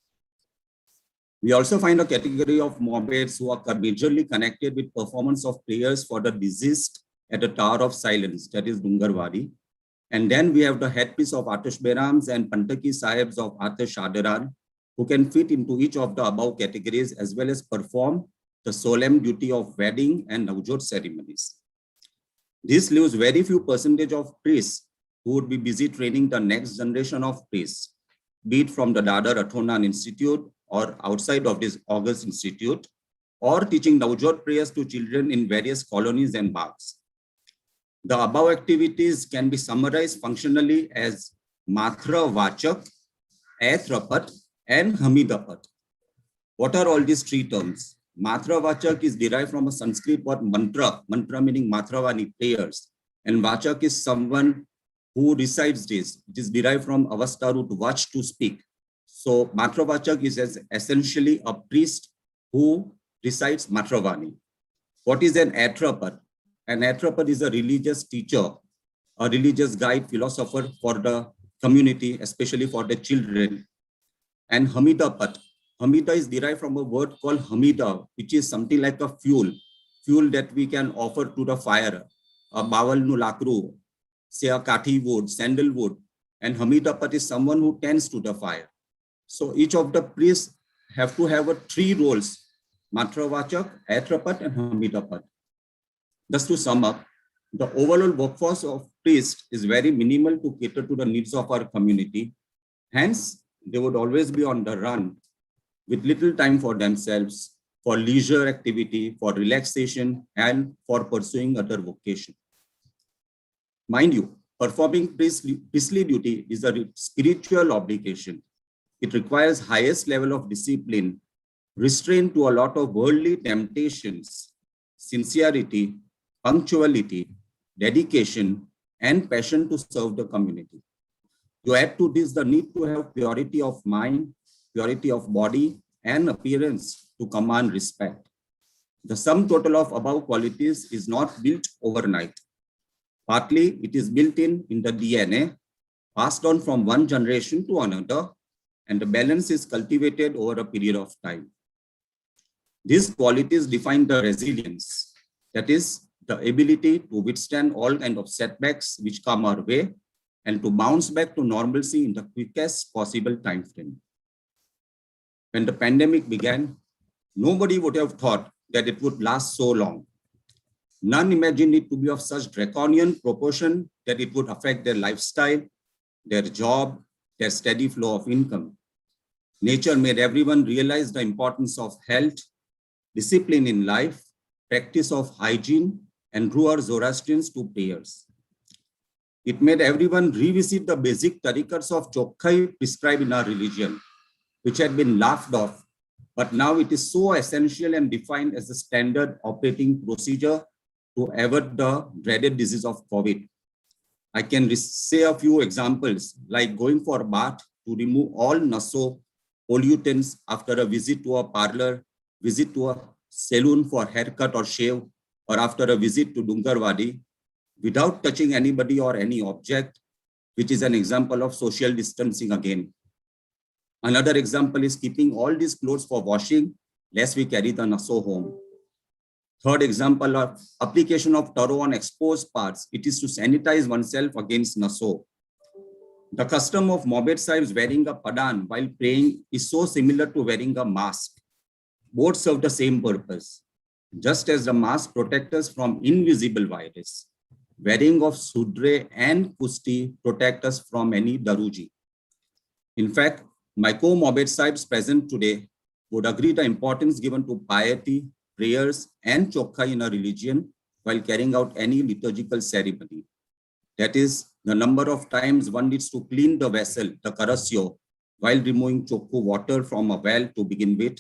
We also find a category of Mobeds who are majorly connected with performance of prayers for the deceased at the Tower of Silence, that is Dungarwadi. And then we have the headpiece of Atash Berams and Pantaki Sahibs of Atash Shadaran, who can fit into each of the above categories as well as perform the solemn duty of wedding and Navjot ceremonies. This leaves very few percentage of priests who would be busy training the next generation of priests, be it from the Dadar Athonan Institute or outside of this August Institute, or teaching Navjot prayers to children in various colonies and bags. The above activities can be summarized functionally as Matra Vachak, Athrapat, and Hamidapat. What are all these three terms? Matra Vachak is derived from a Sanskrit word mantra, mantra meaning Matravani, prayers. And Vachak is someone who recites this. It is derived from Avastaru, to watch, to speak. So Matra Vachak is essentially a priest who recites Matravani. What is an Athrapat? An Athrapat is a religious teacher, a religious guide, philosopher for the community, especially for the children. And Hamidapat. Hamida is derived from a word called Hamida, which is something like a fuel that we can offer to the fire, a bawal nu lakru, say a kathi wood, sandalwood, and Hamidapat is someone who tends to the fire. So each of the priests have to have three roles, Matravachak, Athrapat, and Hamidapat. Just to sum up, the overall workforce of priests is very minimal to cater to the needs of our community. Hence, they would always be on the run with little time for themselves, for leisure activity, for relaxation, and for pursuing other vocation. Mind you, performing priestly duty is a spiritual obligation. It requires highest level of discipline, restraint to a lot of worldly temptations, sincerity, punctuality, dedication, and passion to serve the community. To add to this, the need to have purity of mind, purity of body, and appearance to command respect. The sum total of above qualities is not built overnight. Partly, it is built in the DNA, passed on from one generation to another, and the balance is cultivated over a period of time. These qualities define the resilience, that is, the ability to withstand all kinds of setbacks which come our way and to bounce back to normalcy in the quickest possible time frame. When the pandemic began, nobody would have thought that it would last so long. None imagined it to be of such draconian proportion that it would affect their lifestyle, their job, their steady flow of income. Nature made everyone realize the importance of health, discipline in life, practice of hygiene, and drew our Zoroastrians to prayers. It made everyone revisit the basic tarikats of Chokhai prescribed in our religion, which had been laughed off, but now it is so essential and defined as the standard operating procedure to avert the dreaded disease of COVID. I can say a few examples, like going for a bath to remove all naso pollutants after a visit to a parlor, visit to a saloon for haircut or shave, or after a visit to Dungarwadi, without touching anybody or any object, which is an example of social distancing again. Another example is keeping all these clothes for washing, lest we carry the naso home. Third example of application of taro on exposed parts. It is to sanitize oneself against naso. The custom of Mobed Sahibs wearing a padan while praying is so similar to wearing a mask. Both serve the same purpose. Just as the mask protects us from invisible virus, wearing of sudre and kusti protect us from any daruji. In fact, my co-Mobed Sahibs present today would agree the importance given to piety, prayers, and chokhai in a religion while carrying out any liturgical ceremony. That is, the number of times one needs to clean the vessel, the karasyo, while removing chokku water from a well to begin with,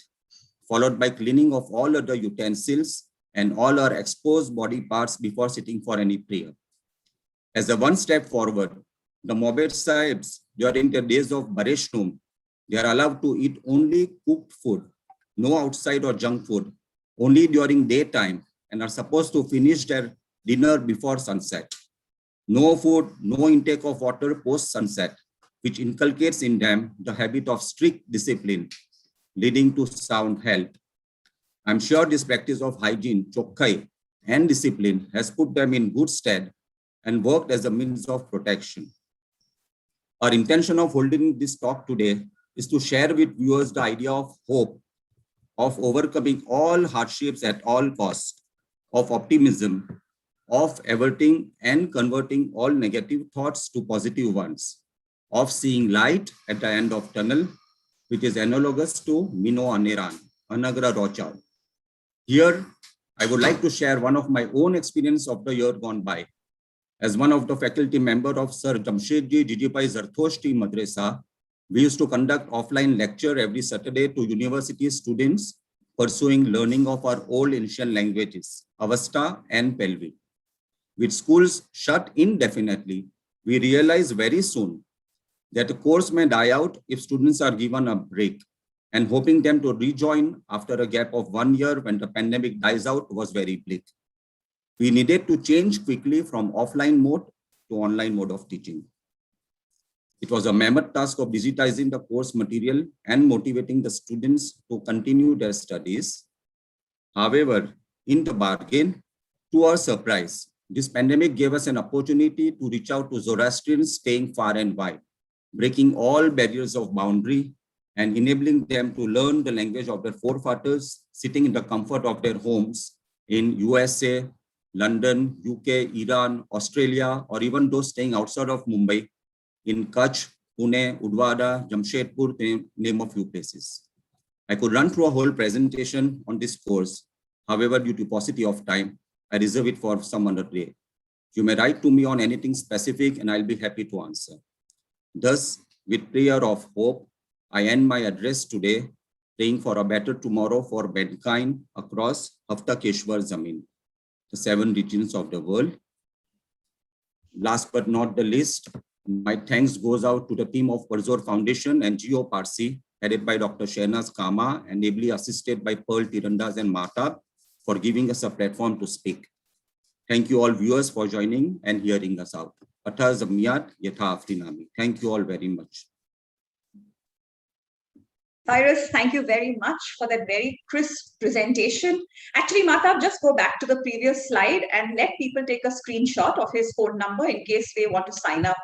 followed by cleaning of all other utensils and all our exposed body parts before sitting for any prayer. As a one step forward, the Mobed Sahibs, during the days of Bareshnum, they are allowed to eat only cooked food, no outside or junk food, only during daytime and are supposed to finish their dinner before sunset. No food, no intake of water post sunset, which inculcates in them the habit of strict discipline, leading to sound health. I'm sure this practice of hygiene, chokkai, and discipline has put them in good stead and worked as a means of protection. Our intention of holding this talk today is to share with viewers the idea of hope, of overcoming all hardships at all costs, of optimism, of averting and converting all negative thoughts to positive ones, of seeing light at the end of tunnel, which is analogous to Mino Aniran, Anagra Rochao. Here, I would like to share one of my own experience of the year gone by. As one of the faculty member of Sir Jamshedji Jijibai Zarthoshti Madrasa, we used to conduct offline lecture every Saturday to university students pursuing learning of our old ancient languages, Avesta and Pelvi. With schools shut indefinitely, we realized very soon that the course may die out if students are given a break, and hoping them to rejoin after a gap of 1 year when the pandemic dies out was very bleak. We needed to change quickly from offline mode to online mode of teaching. It was a mammoth task of digitizing the course material and motivating the students to continue their studies. However, in the bargain, to our surprise, this pandemic gave us an opportunity to reach out to Zoroastrians staying far and wide, breaking all barriers of boundary and enabling them to learn the language of their forefathers sitting in the comfort of their homes in USA, London, UK, Iran, Australia, or even those staying outside of Mumbai in Kutch, Pune, Udwada, Jamshedpur, to name a few places. I could run through a whole presentation on this course. However, due to paucity of time, I reserve it for some other day. You may write to me on anything specific and I'll be happy to answer. Thus, with prayer of hope, I end my address today, praying for a better tomorrow for mankind across Haftakeshwar Zamin, the 7 regions of the world. Last but not the least, my thanks goes out to the team of Parzor Foundation and Geo Parsi, headed by Dr. Shehnaz Kama and ably assisted by Pearl Tirandas and Mahtab, for giving us a platform to speak. Thank you all viewers for joining and hearing us out. Atha Zamiyat Yatha Afrinami. Thank you all very much. Cyrus, thank you very much for that very crisp presentation. Actually, Mahtab, just go back to the previous slide and let people take a screenshot of his phone number in case they want to sign up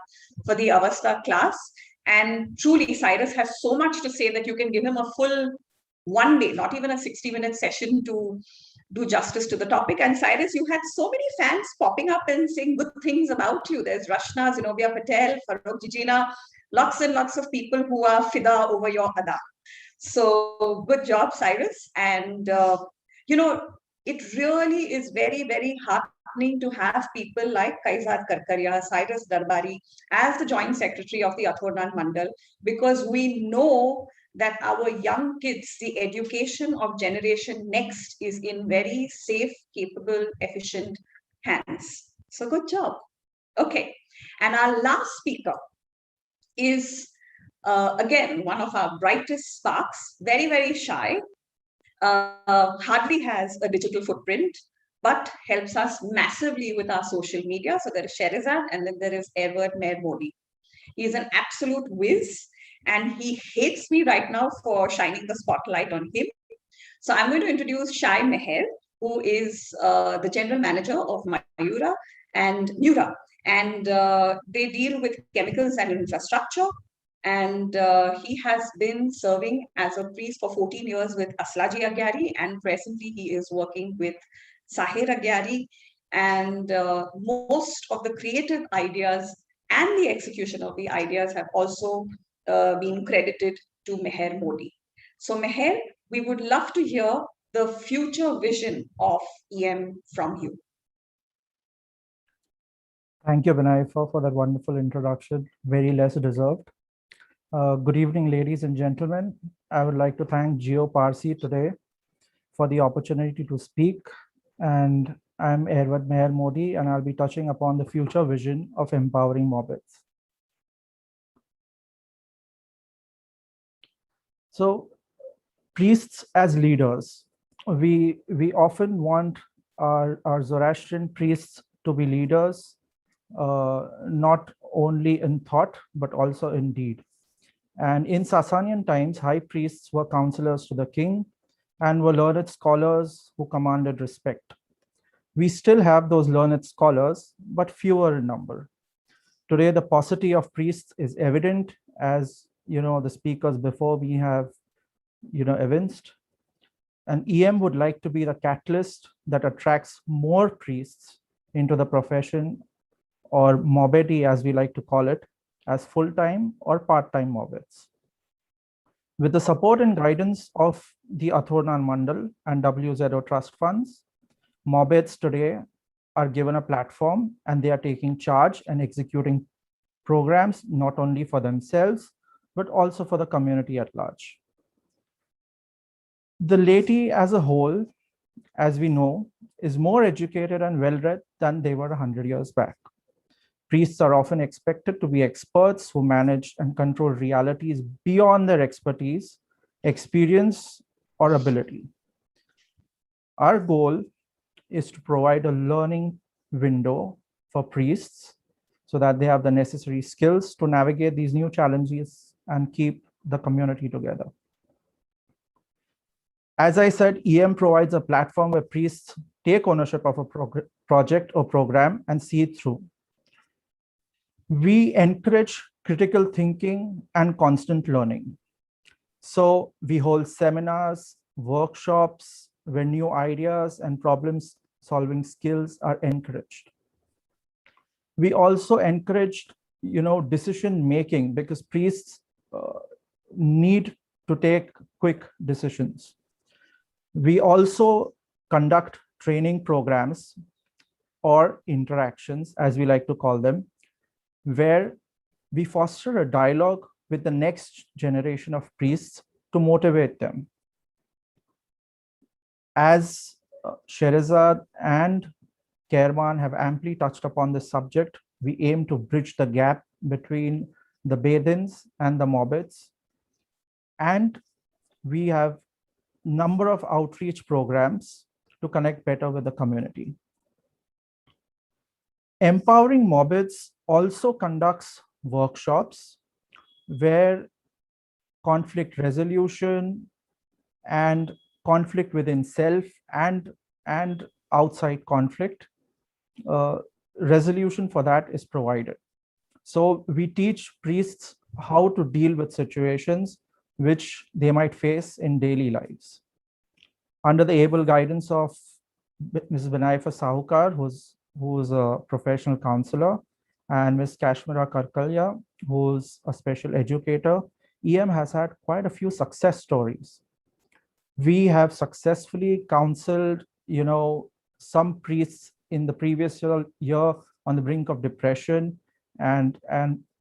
for the Avasta class. And truly, Cyrus has so much to say that you can give him a full 1 day, not even a 60-minute session to do justice to the topic. And Cyrus, you had so many fans popping up and saying good things about you. There's Rashna, Zenobia Patel, Farooq Jijina, lots and lots of people who are fida over your ada. So good job, Cyrus. And, you know, it really is very, very heartening to have people like Kaizad Karkaria, Cyrus Darbari as the Joint Secretary of the Athornan Mandal, because we know that our young kids, the education of generation next is in very safe, capable, efficient hands. So good job. Okay. And our last speaker is again, one of our brightest sparks, very, very shy, hardly has a digital footprint, but helps us massively with our social media. So there is Sherizad and then there is Edward Mayor Modi. He's an absolute whiz and he hates me right now for shining the spotlight on him. So I'm going to introduce Shai Meher, who is the general manager of Mayura and Nura. And they deal with chemicals and infrastructure. And he has been serving as a priest for 14 years with Aslaji Agyari, and presently he is working with Sahir Agyari. And most of the creative ideas and the execution of the ideas have also been credited to Meher Modi. So Meher, we would love to hear the future vision of EM from you. Thank you, Vinayfa, for that wonderful introduction. Very less deserved. Good evening, ladies and gentlemen. I would like to thank Geo Parsi today for the opportunity to speak. And I'm Edward Meher Modi, and I'll be touching upon the future vision of empowering Mobeds. So, priests as leaders. we often want our Zoroastrian priests to be leaders, not only in thought, but also in deed. And in Sasanian times, high priests were counselors to the king and were learned scholars who commanded respect. We still have those learned scholars, but fewer in number. Today, the paucity of priests is evident, as the speakers before me have evinced. And EM would like to be the catalyst that attracts more priests into the profession, or Mobedi as we like to call it, as full-time or part-time Mobeds. With the support and guidance of the Athornan Mandal and WZO Trust Funds, Mobeds today are given a platform and they are taking charge and executing programs not only for themselves, but also for the community at large. The laity as a whole, as we know, is more educated and well-read than they were 100 years back. Priests are often expected to be experts who manage and control realities beyond their expertise, experience, or ability. Our goal is to provide a learning window for priests so that they have the necessary skills to navigate these new challenges and keep the community together. As I said, EM provides a platform where priests take ownership of a project or program and see it through. We encourage critical thinking and constant learning. So we hold seminars, workshops where new ideas and problem-solving skills are encouraged. We also encouraged, decision-making, because priests need to take quick decisions. We also conduct training programs or interactions, as we like to call them, where we foster a dialogue with the next generation of priests to motivate them. As Sherazad and Kerman have amply touched upon this subject, we aim to bridge the gap between the Bedins and the Mobeds. And we have a number of outreach programs to connect better with the community. Empowering Mobeds also conducts workshops where conflict resolution and conflict within self and outside conflict resolution for that is provided. So we teach priests how to deal with situations which they might face in daily lives. Under the able guidance of Mrs. Vinayfa Sahukar, who's a professional counselor, and Ms. Kashmira Karkalya, who's a special educator, EM has had quite a few success stories. We have successfully counseled, some priests in the previous year on the brink of depression and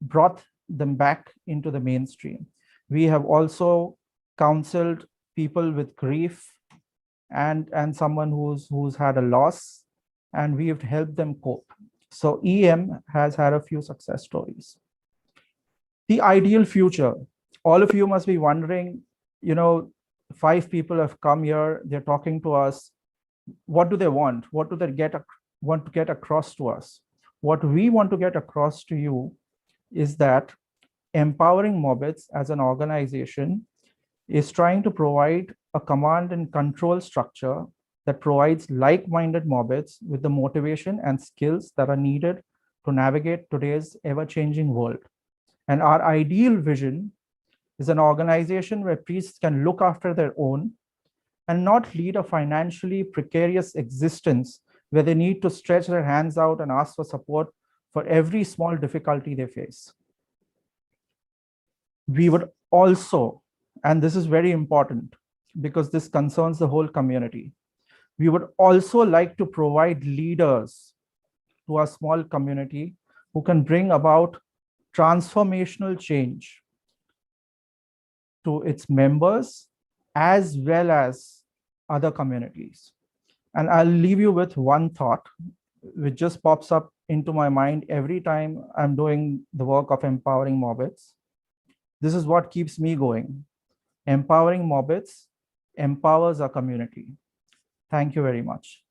brought them back into the mainstream. We have also counseled people with grief and someone who's had a loss, and we've helped them cope. So EM has had a few success stories. The ideal future, all of you must be wondering, 5 people have come here, they're talking to us. What do they want? What do they want to get across to us? What we want to get across to you is that empowering Mobeds as an organization is trying to provide a command and control structure that provides like-minded Mobeds with the motivation and skills that are needed to navigate today's ever-changing world. And our ideal vision is an organization where priests can look after their own and not lead a financially precarious existence where they need to stretch their hands out and ask for support for every small difficulty they face. We would also, and this is very important because this concerns the whole community, we would also like to provide leaders to our small community who can bring about transformational change to its members as well as other communities. And I'll leave you with one thought which just pops up into my mind every time I'm doing the work of empowering Mobeds. This is what keeps me going. Empowering Mobeds empowers our community. Thank you very much.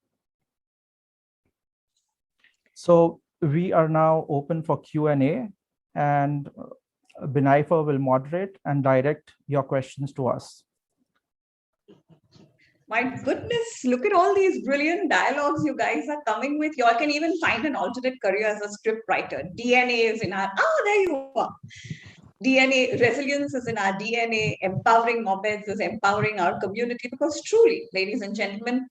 So we are now open for Q&A, and Binaifa will moderate and direct your questions to us. My goodness, look at all these brilliant dialogues you guys are coming with. You all can even find an alternate career as a script writer. DNA is in our, there you are. DNA, resilience is in our DNA, empowering Mobeds is empowering our community, because truly, ladies and gentlemen,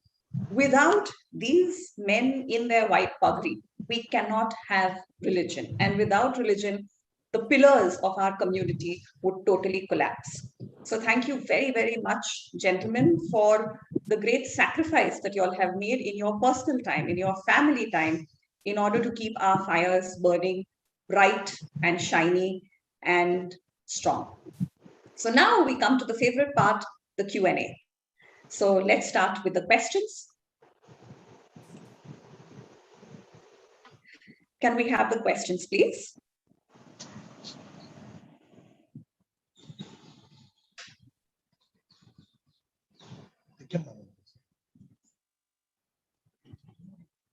without these men in their white puggree, we cannot have religion. And without religion, the pillars of our community would totally collapse. So thank you very, very much, gentlemen, for the great sacrifice that you all have made in your personal time, in your family time, in order to keep our fires burning bright and shiny and strong. So now we come to the favorite part, the Q&A. So let's start with the questions. Can we have the questions, please?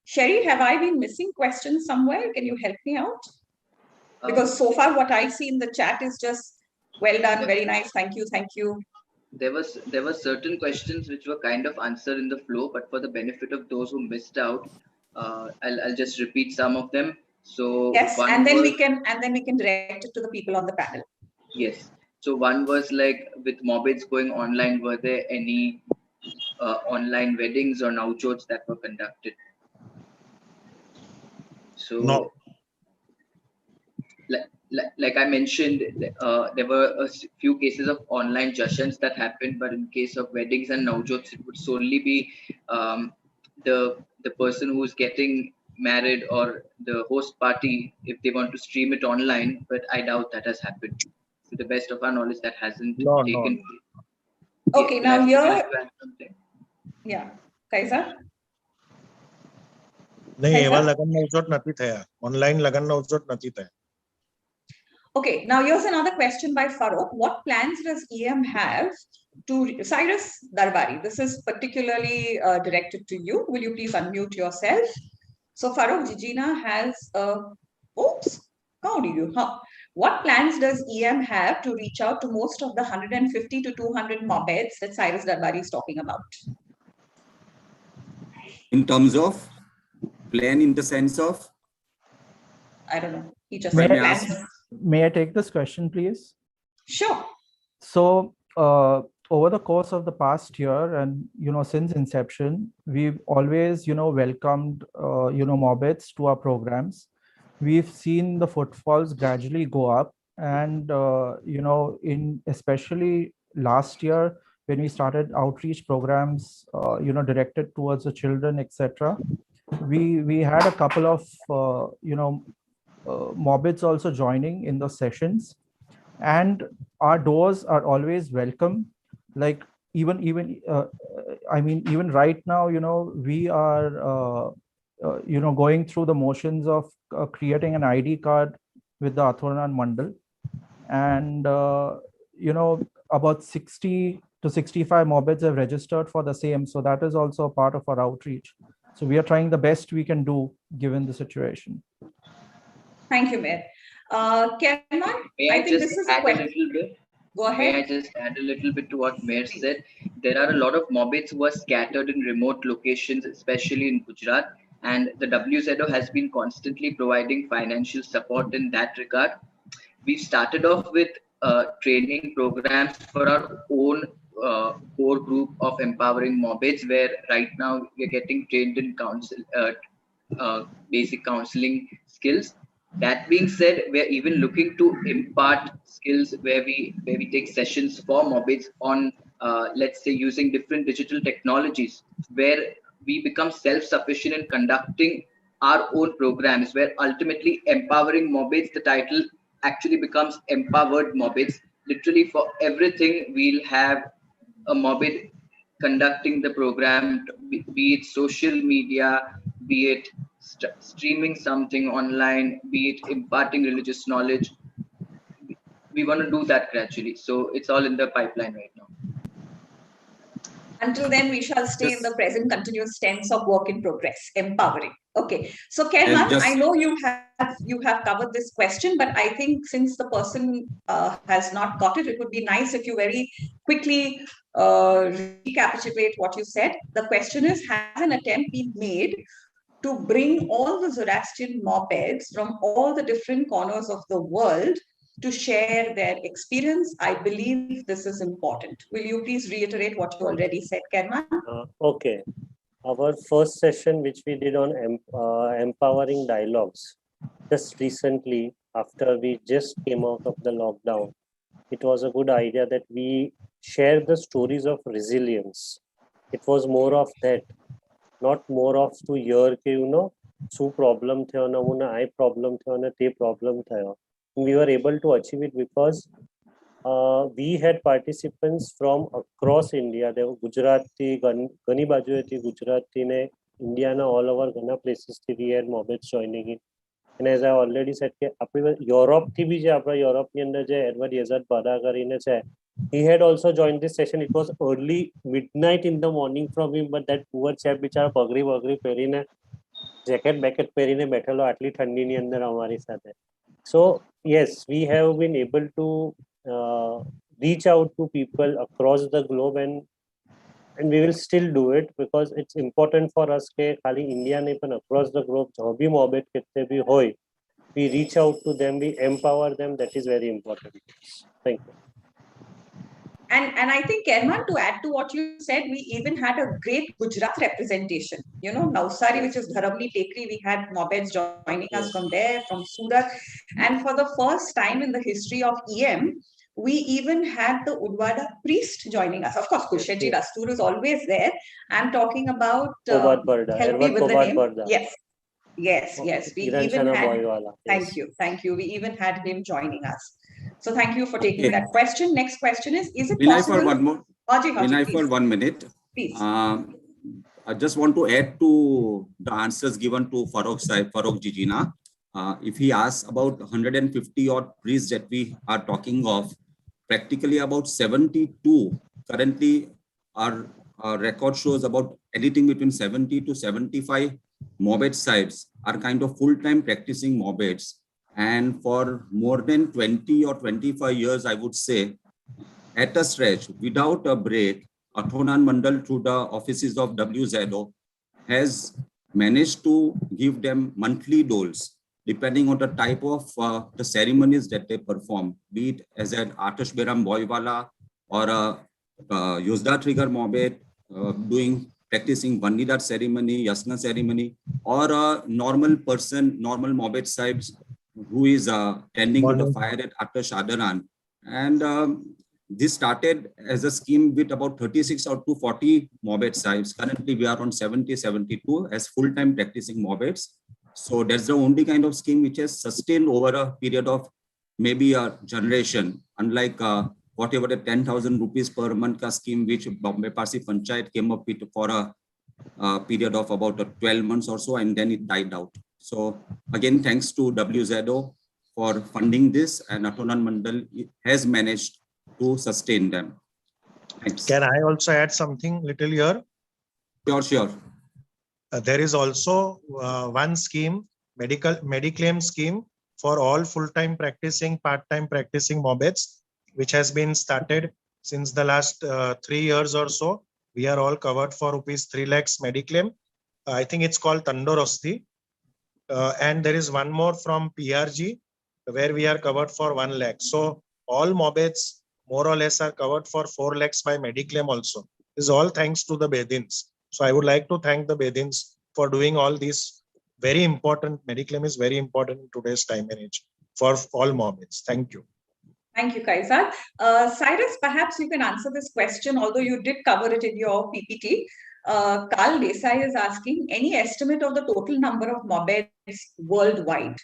Sherry, have I been missing questions somewhere? Can you help me out? Because so far what I see in the chat is just, well done, very nice, thank you, thank you. There were certain questions which were kind of answered in the flow, but for the benefit of those who missed out, I'll just repeat some of them. So yes, and then we can direct it to the people on the panel. Yes. So one was like, with Mobeds going online, were there any online weddings or naujots that were conducted? So no. Like I mentioned, there were a few cases of online jashans that happened, but in case of weddings and naujots, it would solely be the person who's getting married or the host party if they want to stream it online, but I doubt that has happened. To the best of our knowledge, that hasn't taken place. Okay, now here, yeah, Kaisa? नहीं એવા લગન નવજોટ નથી થયા online લગન નવજોટ નથી થયા. Okay, now here's another question by Farooq. What plans does EM have to Cyrus Darbari? This is particularly directed to you. Will you please unmute yourself? So Farooq Jijina has oops, how do you? What plans does EM have to reach out to most of the 150 to 200 Mobeds that Cyrus Darbari is talking about? In terms of plan, in the sense of? I don't know. He just May I take this question, please? Sure. So over the course of the past year, and since inception, we've always welcomed Mobeds to our programs. We've seen the footfalls gradually go up, and in especially last year when we started outreach programs directed towards the children, etc., we had a couple of Mobeds also joining in the sessions, and our doors are always welcome. Like even right now, we are going through the motions of creating an ID card with the Athoran Mandal, and about 60 to 65 Mobeds have registered for the same. So that is also a part of our outreach. So we are trying the best we can do given the situation. Thank you, Mayor. I think this is a question. Go ahead. May I just add a little bit to what Mayor said? There are a lot of Mobeds who are scattered in remote locations, especially in Gujarat, and the WZO has been constantly providing financial support in that regard. We started off with training programs for our own core group of empowering Mobeds, where right now we're getting trained in basic counseling skills. That being said, we're even looking to impart skills where we take sessions for Mobeds on, let's say, using different digital technologies, where we become self-sufficient in conducting our own programs, where ultimately empowering Mobeds, the title actually becomes empowered Mobeds. Literally for everything, we'll have a Mobed conducting the program, be it social media, be it streaming something online, be it imparting religious knowledge. We want to do that gradually. So it's all in the pipeline right now. Until then, we shall stay in the present continuous tense of work in progress, empowering. Okay. So, Kerman, I know you have covered this question, but I think since the person has not got it, it would be nice if you very quickly recapitulate what you said. The question is, has an attempt been made to bring all the Zoroastrian mopeds from all the different corners of the world to share their experience? I believe this is important. Will you please reiterate what you already said, Kerman? Okay. Our first session, which we did on empowering dialogues, just recently, after we just came out of the lockdown, it was a good idea that we share the stories of resilience. It was more of that, not more of to hear, શું problem થયો ને હું આ problem થયો ને તે problem થયો. We were able to achieve it because we had participants from across India. There were Gujarati, ઘણી બાજુએથી Gujarati ને Indiana all over ઘણા places થી we had Mobeds joining in. And as I already said, કે આપણે Europe થી બી જે આપણા યુરોપની અંદર જે એડવર્ડ યઝાદ બાદા કરીને છે, he had also joined this session. It was early midnight in the morning from him, but that poor chap बिचारा પગડી પહેરીને જેકેટ બેકેટ પહેરીને બેઠેલો આટલી ઠંડીની અંદર અમારી સાથે. So yes, we have been able to reach out to people across the globe, and we will still do it because it's important for us કે ખાલી ઇન્ડિયા નહીં પણ across the globe જો બી મોબેટ કેટલે બી હોય, we reach out to them, we empower them. That is very important. Thank you. And I think, Kerman, to add to what you said, we even had a great Gujarat representation. You know, Navsari, which is Dharamli Tekri, we had Mobeds joining us from there, from Surat. And for the first time in the history of EM, we even had the Udwada priest joining us. Of course, Kushaji Rastur is always there. I'm talking about help me with the name. Yes. We even had. Thank you. We even had him joining us. So thank you for taking that question. Next question is it Vinay, possible? For one more. Vinay, for 1 minute. Please. I just want to add to the answers given to Farokh Jijina. If he asks about 150 odd priests that we are talking of, practically about 72 currently our record shows about anything between 70 to 75 Mobed sites are kind of full-time practicing Mobeds. And for more than 20 or 25 years, I would say, at a stretch, without a break, Athonan Mandal through the offices of WZO has managed to give them monthly doles, depending on the type of the ceremonies that they perform, be it as an Atash Beram Boywala or a Yuzda Trigger Mobed practicing Vanidar ceremony, Yasna ceremony, or a normal person, normal Mobed Sahibs, who is tending to the fire at Atash Adaran. And this started as a scheme with about 36 or to 40 Mobed Sahibs. Currently, we are on 70, 72 as full-time practicing Mobeds. So that's the only kind of scheme which has sustained over a period of maybe a generation, unlike whatever the 10,000 rupees per month scheme which Bombay Parsi Panchayat came up with for a period of about 12 months or so, and then it died out. So again, thanks to WZO for funding this, and Athonan Mandal has managed to sustain them. Thanks. Can I also add something little here? Sure. There is also one scheme, Mediclaim scheme for all full-time practicing, part-time practicing Mobeds, which has been started since the last 3 years or so. We are all covered for rupees 3 lakhs Mediclaim. I think it's called Tandorosti. And there is one more from PRG where we are covered for 1 lakh. So all Mobeds more or less are covered for 4 lakhs by Mediclaim also. This is all thanks to the Bedins. So I would like to thank the Bedins for doing all these very important. Mediclaim is very important in today's time and age for all Mobeds. Thank you. Thank you, Kaizad. Cyrus, perhaps you can answer this question, although you did cover it in your PPT. Carl Desai is asking, any estimate of the total number of Mobeds worldwide?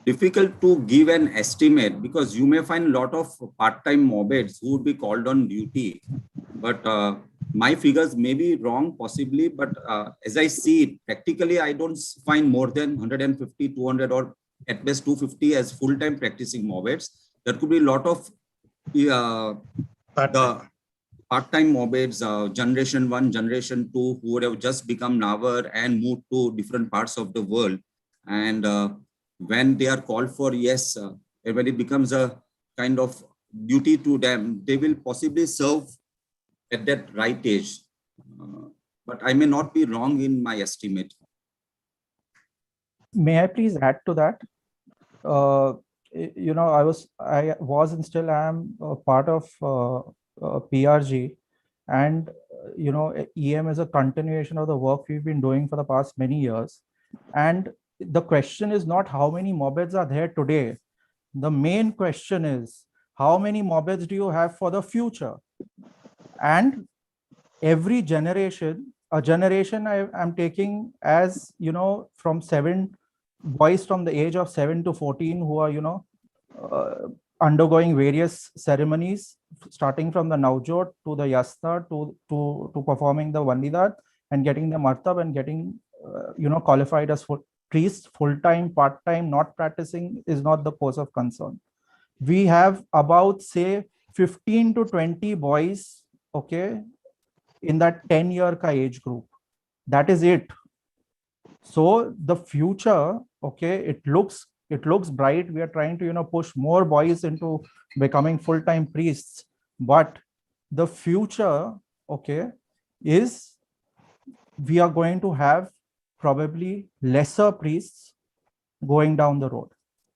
Difficult to give an estimate because you may find a lot of part-time Mobeds who would be called on duty. But my figures may be wrong, possibly. But as I see it, practically, I don't find more than 150, 200 or at best 250 as full-time practicing Mobeds. There could be a lot of part-time Mobeds, generation 1, generation 2, who would have just become Navar and moved to different parts of the world. And when they are called for, yes, and when it becomes a kind of duty to them, they will possibly serve at that right age. But I may not be wrong in my estimate. May I please add to that? You know, I was and still am part of PRG, and you know, EM is a continuation of the work we've been doing for the past many years. And the question is not how many Mobeds are there today. The main question is how many Mobeds do you have for the future? And every generation, a generation I'm taking as, you know, from boys from the age of 7 to 14 who are, you know, undergoing various ceremonies, starting from the Naujot to the Yasta to performing the Vandidat and getting the Martab and getting, you know, qualified as priests, full-time, part-time, not practicing is not the cause of concern. We have about, say, 15 to 20 boys, okay, in that 10-year age group. That is it. So the future, okay, it looks bright. We are trying to, you know, push more boys into becoming full-time priests, but the future, okay, is we are going to have probably lesser priests going down the road.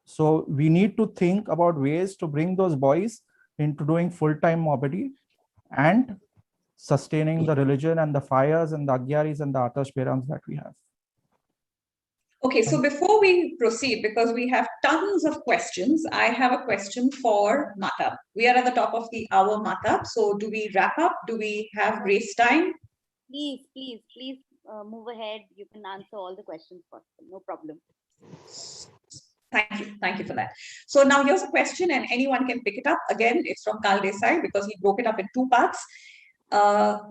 So we need to think about ways to bring those boys into doing full-time Mobedi and sustaining the religion and the fires and the agyaris and the atash berams that we have. Okay, so before we proceed, because we have tons of questions, I have a question for Matab. We are at the top of the hour, Matab. So do we wrap up? Do we have grace time? Please move ahead. You can answer all the questions possible. No problem. Thank you for that. So now here's a question, and anyone can pick it up. Again, it's from Kal Desai because he broke it up in two parts.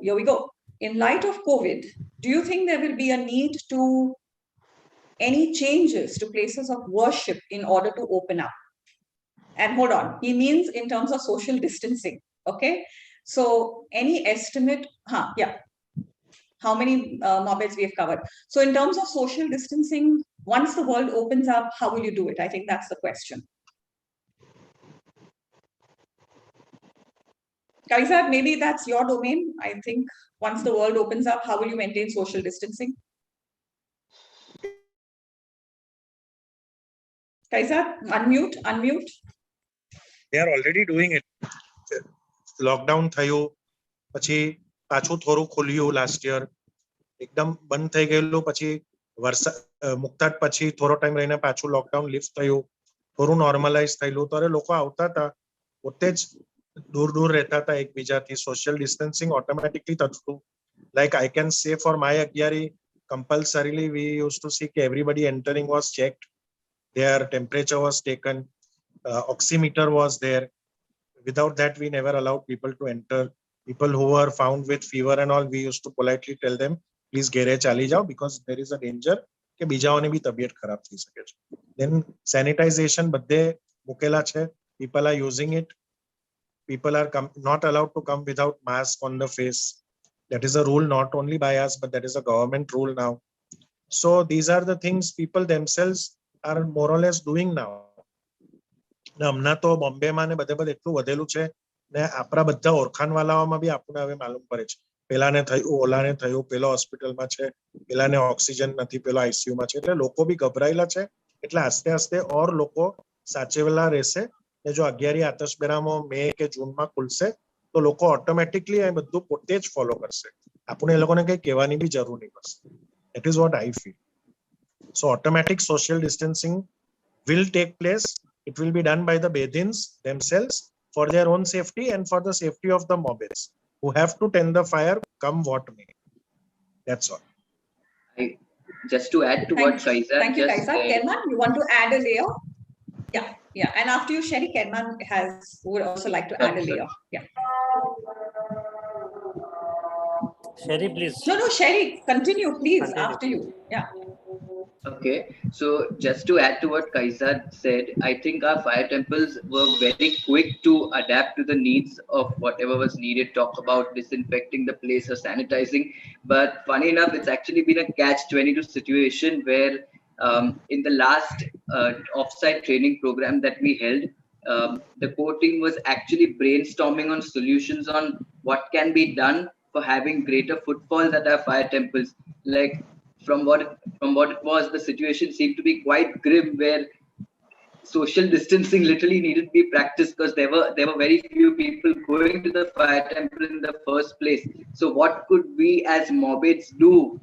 Here we go. In light of COVID, do you think there will be a need to any changes to places of worship in order to open up? And hold on, he means in terms of social distancing. Okay, so any estimate? Yeah. How many Mobeds we have covered? So in terms of social distancing, once the world opens up, how will you do it? I think that's the question. Kaisa, maybe that's your domain. I think once the world opens up, how will you maintain social distancing? Kaisa, unmute. They are already doing it. Lockdown thayo, pachi પાછું થોડું ખુલ્યું last year, એકદમ બંધ થઈ ગયેલું, પછી મુક્તાટ પછી થોડો time રહીને પાછું લોકડાઉન લિફ્ટ થયું, થોડું નોર્મલાઇઝ થયેલું, ત્યારે લોકો આવતા હતા, પોતે જ દૂર દૂર રહેતા હતા એકબીજાથી, સોશિયલ ડિસ્ટન્સિંગ ઓટોમેટિકલી થતું. Like I can say for my Agyari, compulsorily we used to see everybody entering was checked, their temperature was taken, oximeter was there. Without that, we never allowed people to enter. People who were found with fever and all, we used to politely tell them, please ઘેરે ચાલી જાઓ, because there is a danger કે બીજાઓની બી તબિયત ખરાબ થઈ શકે છે. Then sanitization બધે મૂકેલા છે. People are using it. People are not allowed to come without mask on the face. That is a rule not only by us, but that is a government rule now. So these are the things people themselves are more or less doing now. હમણાં તો બોમ્બેમાં ને બધે એટલું વધેલું છે ને આપણા બધા ઓળખાણવાળાઓમાં બી આપણને હવે માલુમ પડે છે, પેલાને થયું, ઓલાને થયું, પેલો હોસ્પિટલમાં છે, પેલાને ઓક્સિજન નથી, પેલો આઈસીયુમાં છે. એટલે લોકો બી ગભરાયેલા છે. એટલે આસ્તે આસ્તે ઓર લોકો સાચવેલા રહેશે. ને જો 11 આતશબેરામો મે કે જૂનમાં ખુલશે તો લોકો ઓટોમેટિકલી આ બધું પોતે જ ફોલો કરશે. આપણે એ લોકોને કંઈ કહેવાની બી જરૂર નહીં પડશે. That is what I feel. So automatic social distancing will take place. It will be done by the Bedins themselves for their own safety and for the safety of the Mobeds who have to tend the fire come what may. That's all. Just to add to what Kaisa. Thank you, Kaisa. Kerman, you want to add a layer? Yeah. And after you, Sherry, Kerman would also like to add a layer. Yeah. Sherry, please. No, Sherry, continue, please. Continue. After you. Yeah. Okay, so just to add to what Kaisa said, I think our fire temples were very quick to adapt to the needs of whatever was needed, talk about disinfecting the place or sanitizing. But funny enough, it's actually been a catch-22 situation where in the last offsite training program that we held, the core team was actually brainstorming on solutions on what can be done for having greater footfalls at our fire temples. Like from what it was, the situation seemed to be quite grim, where social distancing literally needed to be practiced because there were very few people going to the fire temple in the first place. So what could we as Mobeds do?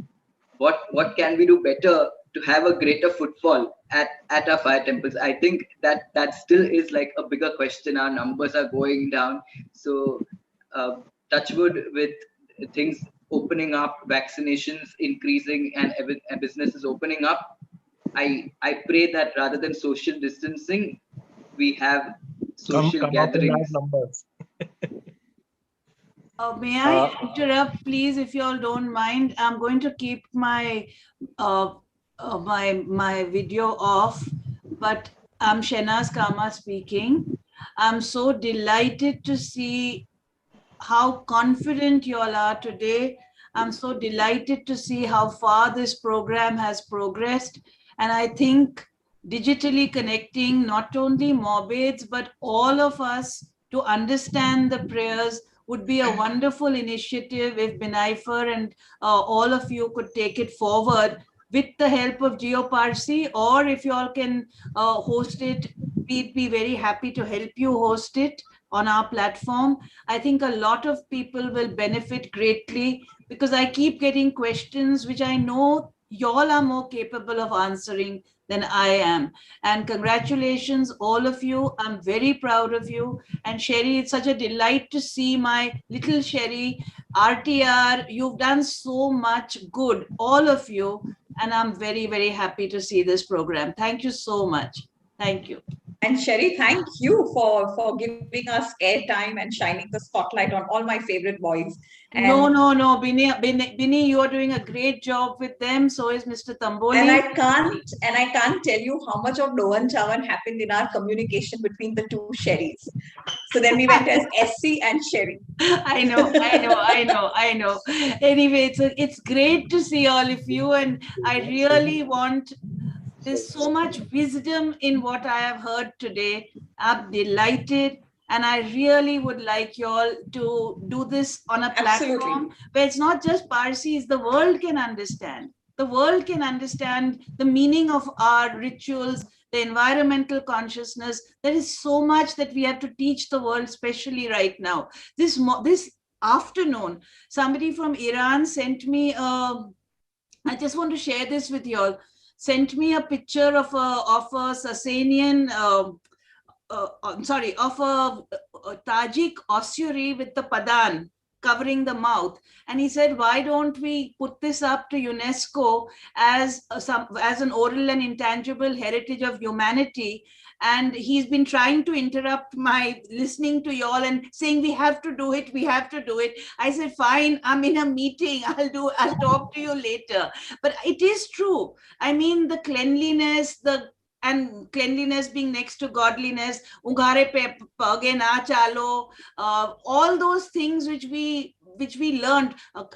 What can we do better to have a greater footfall at our fire temples? I think that still is like a bigger question. Our numbers are going down, so uh, touch wood, with things opening up, vaccinations increasing, and businesses opening up, I pray that rather than social distancing, we have social come up in large gatherings. numbers. May I interrupt, please, if you all don't mind? I'm going to keep my my video off, but I'm Shehnaz Kama speaking. I'm so delighted to see how confident you all are today. I'm so delighted to see how far this program has progressed. And I think digitally connecting not only Mobeds, but all of us to understand the prayers would be a wonderful initiative if Binaifer and all of you could take it forward with the help of GeoParsi, or if you all can host it, we'd be very happy to help you host it on our platform. I think a lot of people will benefit greatly because I keep getting questions which I know y'all are more capable of answering than I am. And congratulations, all of you. I'm very proud of you. And Sherry, it's such a delight to see my little Sherry. RTR, you've done so much good, all of you. And I'm very, very happy to see this program. Thank you so much. Thank you. And Sherry, thank you for giving us airtime and shining the spotlight on all my favorite boys. And No. Bini, you are doing a great job with them. So is Mr. Tamboli. And I can't tell you how much of Doan Chawan happened in our communication between the two Sherrys. So then we went as SC and Sherry. I know. Anyway, it's great to see all of you, and I really want. There's so much wisdom in what I have heard today. I'm delighted, and I really would like you all to do this on a platform where it's not just Parsis, the world can understand. The world can understand the meaning of our rituals, the environmental consciousness. There is so much that we have to teach the world, especially right now. This afternoon, somebody from Iran sent me I just want to share this with you all. Sent me a picture of a Sasanian, of a Tajik ossuary with the padan covering the mouth. And he said, why don't we put this up to UNESCO as an oral and intangible heritage of humanity? And he's been trying to interrupt my listening to y'all and saying, we have to do it. I said, fine, I'm in a meeting. I'll talk to you later. But it is true. I mean, the cleanliness, and cleanliness being next to godliness, ungare pe page na chalo, all those things which we learned,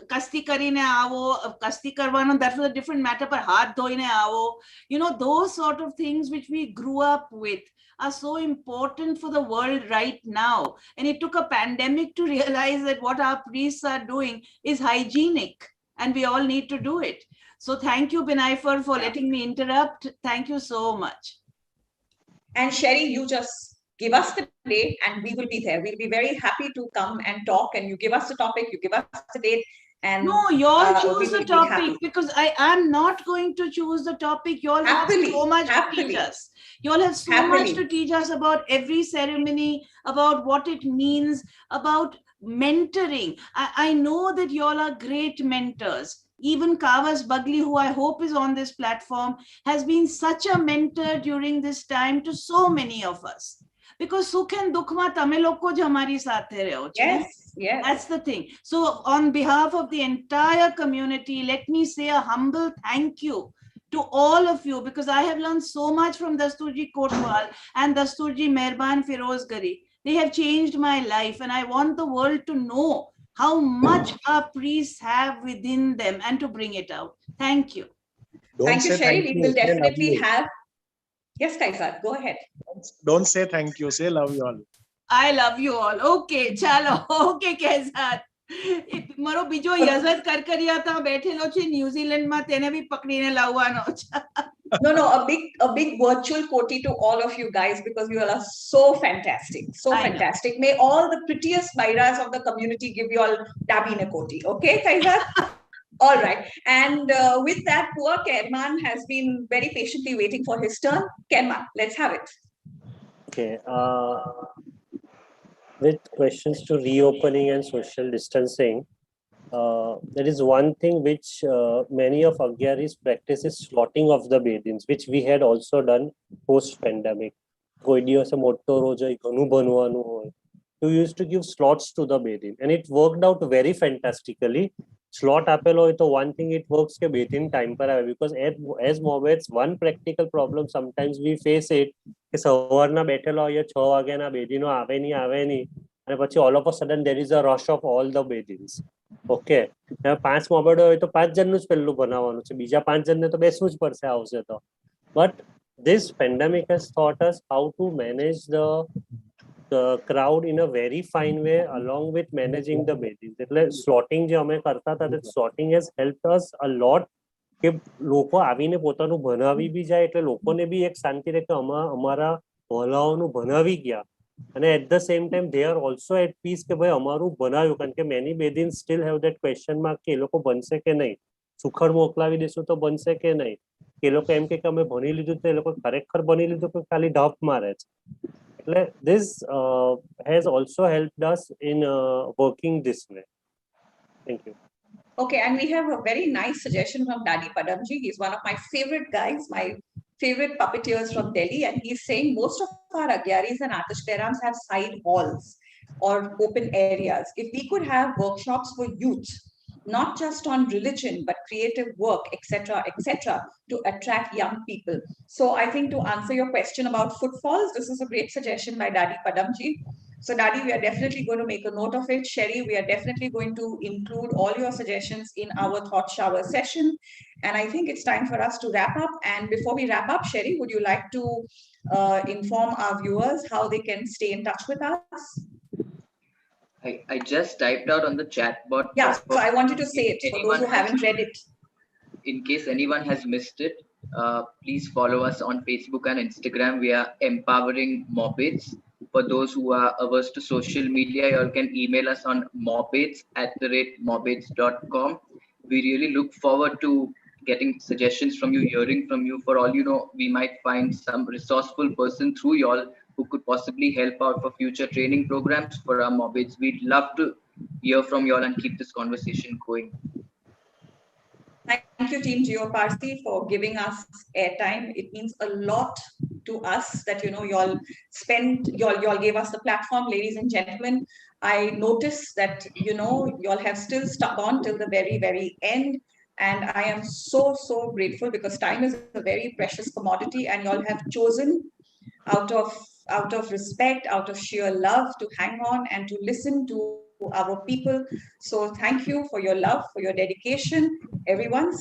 kasti karine aavo, kasti karvano, that was a different matter, but haath dhoine aavo, those sort of things which we grew up with are so important for the world right now. And it took a pandemic to realize that what our priests are doing is hygienic, and we all need to do it. So thank you, Binaifer, for letting me interrupt. Thank you so much. And Sherry, you just give us the date and we will be there. We'll be very happy to come and talk, and you give us the topic, you give us the date. And no, y'all choose the topic, because I am not going to choose the topic. Y'all have so much to teach us. Y'all have so much to teach us about every ceremony, about what it means, about mentoring. I know that y'all are great mentors. Even Kavas Bagli, who I hope is on this platform, has been such a mentor during this time to so many of us. Because sukh and dukh ma tame log ko jo hamari saath rahe ho. Yes. That's the thing. So on behalf of the entire community, let me say a humble thank you to all of you, because I have learned so much from Dasturji Kotwal and Dasturji Mehban Firozgari. They have changed my life, and I want the world to know how much our priests have within them and to bring it out. Thank you. Thank you, Sherry. We will definitely have. Yes, Kaisa, go ahead. Don't say thank you, say love you all. I love you all. Okay, chalo. Okay, Kaisa. મારો બીજો યઝદ કરકરિયા તા બેઠેલો છે ન્યુઝીલેન્ડમાં તેને બી પકડીને લાવવાનો છે. No, a big virtual koti to all of you guys, because you all are so fantastic, so fantastic. May all the prettiest Bairas of the community give you all Dabina koti. Okay, Kaisa? All right. And with that, poor Kerman has been very patiently waiting for his turn. Kerman, let's have it. Okay. With questions to reopening and social distancing, there is one thing which many of Agyaris practice is slotting of the bedins, which we had also done post-pandemic. We used to give slots to the bedin, and it worked out very fantastically. Slot apelo hoy to one thing it works ke bedin time par aave, because as Mobeds, one practical problem sometimes we face it કે સવારના બેઠેલો હોય 6 વાગ્યાના બેદીનો આવે નહીં અને પછી all of a sudden there is a rush of all the bedins. Okay, 5 મોબેડો હોય તો 5 જણનું જ પહેલું બનાવવાનું છે, બીજા 5 જણને તો બેસવું જ પડશે આવશે તો. But this pandemic has taught us how to manage the crowd in a very fine way along with managing the bedins. એટલે slotting જે અમે કરતા હતા, that slotting has helped us a lot કે લોકો આવીને પોતાનું ભણાવી બી જાય, એટલે લોકોને બી એક શાંતિ રહે કે અમારા વહાલાઓનું ભણાવી ગયા, અને at the same time they are also at peace કે ભાઈ અમારું ભણાવ્યું, કારણ કે many bedins still have that question mark કે એ લોકો બનશે કે નહીં, સુખડ મોકલાવી દેશું તો બનશે કે નહીં, કે એ લોકો એમ કે અમે ભણી લીધું તો એ લોકો ખરેખર ભણી લીધું કે ખાલી ઢપ મારે છે. એટલે this has also helped us in working this way. Thank you. Okay, and we have a very nice suggestion from Daddy Padamji. He's one of my favorite guys, my favorite puppeteers from Delhi, and he's saying most of our Agyaris and Atishterams have side halls or open areas. If we could have workshops for youth, not just on religion, but creative work, etc., to attract young people. So I think to answer your question about footfalls, this is a great suggestion by Daddy Padamji. So Daddy, we are definitely going to make a note of it. Sherry, we are definitely going to include all your suggestions in our thought shower session. And I think it's time for us to wrap up. And before we wrap up, Sherry, would you like to inform our viewers how they can stay in touch with us? I just typed out on the chat bot. Yeah, so I want you to say it for those who haven't read it. In case anyone has missed it, please follow us on Facebook and Instagram. We are Empowering Mobeds. For those who are averse to social media, you all can email us on mobeds@mobeds.com. We really look forward to getting suggestions from you, hearing from you. For all you know, we might find some resourceful person through you all who could possibly help out for future training programs for our Mobeds. We'd love to hear from you all and keep this conversation going. Thank you, Team Geo Parsi, for giving us airtime. It means a lot to us that y'all gave us the platform, ladies and gentlemen. I noticed that y'all have still stuck on till the very, very end, and I am so grateful, because time is a very precious commodity, and y'all have chosen out of respect, out of sheer love, to hang on and to listen to our people. So thank you for your love, for your dedication, everyone.